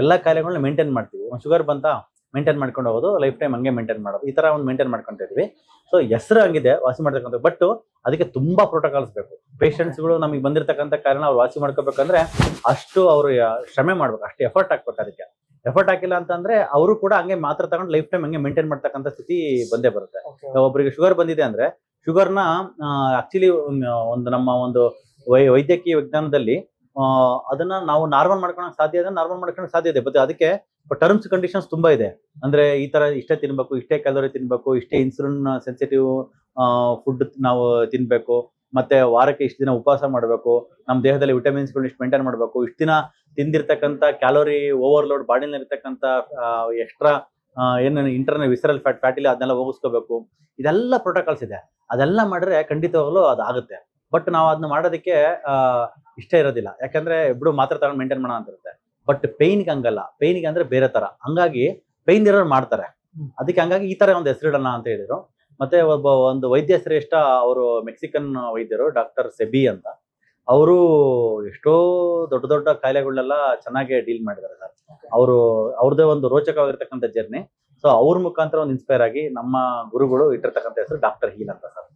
ಎಲ್ಲ ಕಾಯಿಲೆಗಳನ್ನ ಮೇಂಟೈನ್ ಮಾಡ್ತೀವಿ. ಒಂದು ಶುಗರ್ ಬಂತ ಮೇಂಟೈನ್ ಮಾಡ್ಕೊಂಡು ಹೋಗೋದು, ಲೈಫ್ ಟೈಮ್ ಹಂಗೆ ಮೇಂಟೈನ್ ಮಾಡೋದು, ಈ ತರ ಒಂದು ಮೇಂಟೈನ್ ಮಾಡ್ಕೊಂತ ಇದೀವಿ. ಸೊ ಹೆಸರು ಹಂಗಿದೆ, ವಾಸಿ ಮಾಡ್ತಕ್ಕಂಥ. ಬಟ್ ಅದಕ್ಕೆ ತುಂಬಾ ಪ್ರೋಟೋಕಾಲ್ಸ್ ಬೇಕು. ಪೇಷಂಟ್ಸ್ಗಳು ನಮಗೆ ಬಂದಿರತಕ್ಕಂಥ ಕಾರಣ ಅವ್ರು ವಾಸಿ ಮಾಡ್ಕೋಬೇಕಂದ್ರೆ ಅಷ್ಟು ಅವರು ಶ್ರಮೆ ಮಾಡ್ಬೇಕು, ಅಷ್ಟು ಎಫರ್ಟ್ ಹಾಕ್ಬೇಕು. ಅದಕ್ಕೆ ಎಫರ್ಟ್ ಹಾಕಿಲ್ಲ ಅಂತಂದ್ರೆ ಅವರು ಕೂಡ ಹಂಗೆ ಮಾತ್ರ ತಗೊಂಡು ಲೈಫ್ ಟೈಮ್ ಹಂಗೆ ಮೇಂಟೈನ್ ಮಾಡ್ತಕ್ಕಂಥ ಸ್ಥಿತಿ ಬಂದೇ ಬರುತ್ತೆ. ಒಬ್ಬರಿಗೆ ಶುಗರ್ ಬಂದಿದೆ ಅಂದ್ರೆ ಶುಗರ್ನ ಆಕ್ಚುಲಿ ನಮ್ಮ ಒಂದು ವೈದ್ಯಕೀಯ ವಿಜ್ಞಾನದಲ್ಲಿ ಅದನ್ನ ನಾವು ನಾರ್ಮಲ್ ಮಾಡ್ಕೊಳಕ್ ಸಾಧ್ಯ ಇದೆ, ನಾರ್ಮಲ್ ಮಾಡ್ಕೊಳಕ್ ಸಾಧ್ಯ ಇದೆ. ಬಟ್ ಅದಕ್ಕೆ ಟರ್ಮ್ಸ್ ಕಂಡೀಷನ್ಸ್ ತುಂಬಾ ಇದೆ. ಅಂದ್ರೆ ಈ ತರ ಇಷ್ಟೇ ತಿನ್ಬೇಕು, ಇಷ್ಟೇ ಕ್ಯಾಲೋರಿ ತಿನ್ಬೇಕು, ಇಷ್ಟೇ ಇನ್ಸುಲಿನ್ ಸೆನ್ಸಿಟಿವ್ ಫುಡ್ ನಾವು ತಿನ್ಬೇಕು, ಮತ್ತೆ ವಾರಕ್ಕೆ ಇಷ್ಟು ದಿನ ಉಪವಾಸ ಮಾಡಬೇಕು, ನಮ್ಮ ದೇಹದಲ್ಲಿ ವಿಟಮಿನ್ಸ್ಗಳು ಇಷ್ಟು ಮೇಂಟೈನ್ ಮಾಡಬೇಕು, ಇಷ್ಟು ದಿನ ತಿಂದಿರ್ತಕ್ಕಂಥ ಕ್ಯಾಲೋರಿ ಓವರ್ಲೋಡ್ ಬಾಡಿನಲ್ಲಿ ಇರ್ತಕ್ಕಂಥ ಎಕ್ಸ್ಟ್ರಾ ಏನೇನು ಇಂಟರ್ನಲ್ ವಿಸರಲ್ ಫ್ಯಾಟಿಲಿ ಅದನ್ನೆಲ್ಲ ಹೋಗಿಸ್ಕೋಬೇಕು. ಇದೆಲ್ಲ ಪ್ರೋಟೋಕಾಲ್ಸ್ ಇದೆ. ಅದೆಲ್ಲ ಮಾಡಿದ್ರೆ ಖಂಡಿತವಾಗ್ಲೂ ಅದಾಗುತ್ತೆ. ಬಟ್ ನಾವು ಅದನ್ನ ಮಾಡೋದಕ್ಕೆ ಇಷ್ಟ ಇರೋದಿಲ್ಲ, ಯಾಕಂದ್ರೆ ಇಬ್ರು ಮಾತ್ರ ತಗೊಂಡು ಮೇಂಟೈನ್ ಮಾಡೋಣ ಅಂತ ಇರುತ್ತೆ. ಬಟ್ ಪೇಯ್ನ್ಗೆ ಹಂಗಲ್ಲ, ಪೇಯ್ನ್ಗೆ ಅಂದ್ರೆ ಬೇರೆ ತರ. ಹಂಗಾಗಿ ಪೇಯ್ನ್ ಇರೋರು ಮಾಡ್ತಾರೆ. ಅದಕ್ಕೆ ಹಂಗಾಗಿ ಈ ತರ ಒಂದು ಹೆಸರಿಡೋಣ ಅಂತ ಹೇಳಿದ್ರು. ಮತ್ತೆ ಒಂದು ವೈದ್ಯ ಶ್ರೇಷ್ಠ ಅವರು ಮೆಕ್ಸಿಕನ್ ವೈದ್ಯರು, ಡಾಕ್ಟರ್ ಸೆಬಿ ಅಂತ. ಅವರು ಎಷ್ಟೋ ದೊಡ್ಡ ದೊಡ್ಡ ಕಾಯಿಲೆಗಳನ್ನೆಲ್ಲ ಚೆನ್ನಾಗಿ ಡೀಲ್ ಮಾಡಿದ್ದಾರೆ ಸರ್. ಅವ್ರದೇ ಒಂದು ರೋಚಕವಾಗಿರ್ತಕ್ಕಂಥ ಜರ್ನಿ. ಸೊ ಅವ್ರ ಮುಖಾಂತರ ಒಂದು ಇನ್ಸ್ಪೈರ್ ಆಗಿ ನಮ್ಮ ಗುರುಗಳು ಇಟ್ಟಿರ್ತಕ್ಕಂಥ ಹೆಸರು ಡಾಕ್ಟರ್ ಹೀಲ್ ಅಂತ ಸರ್.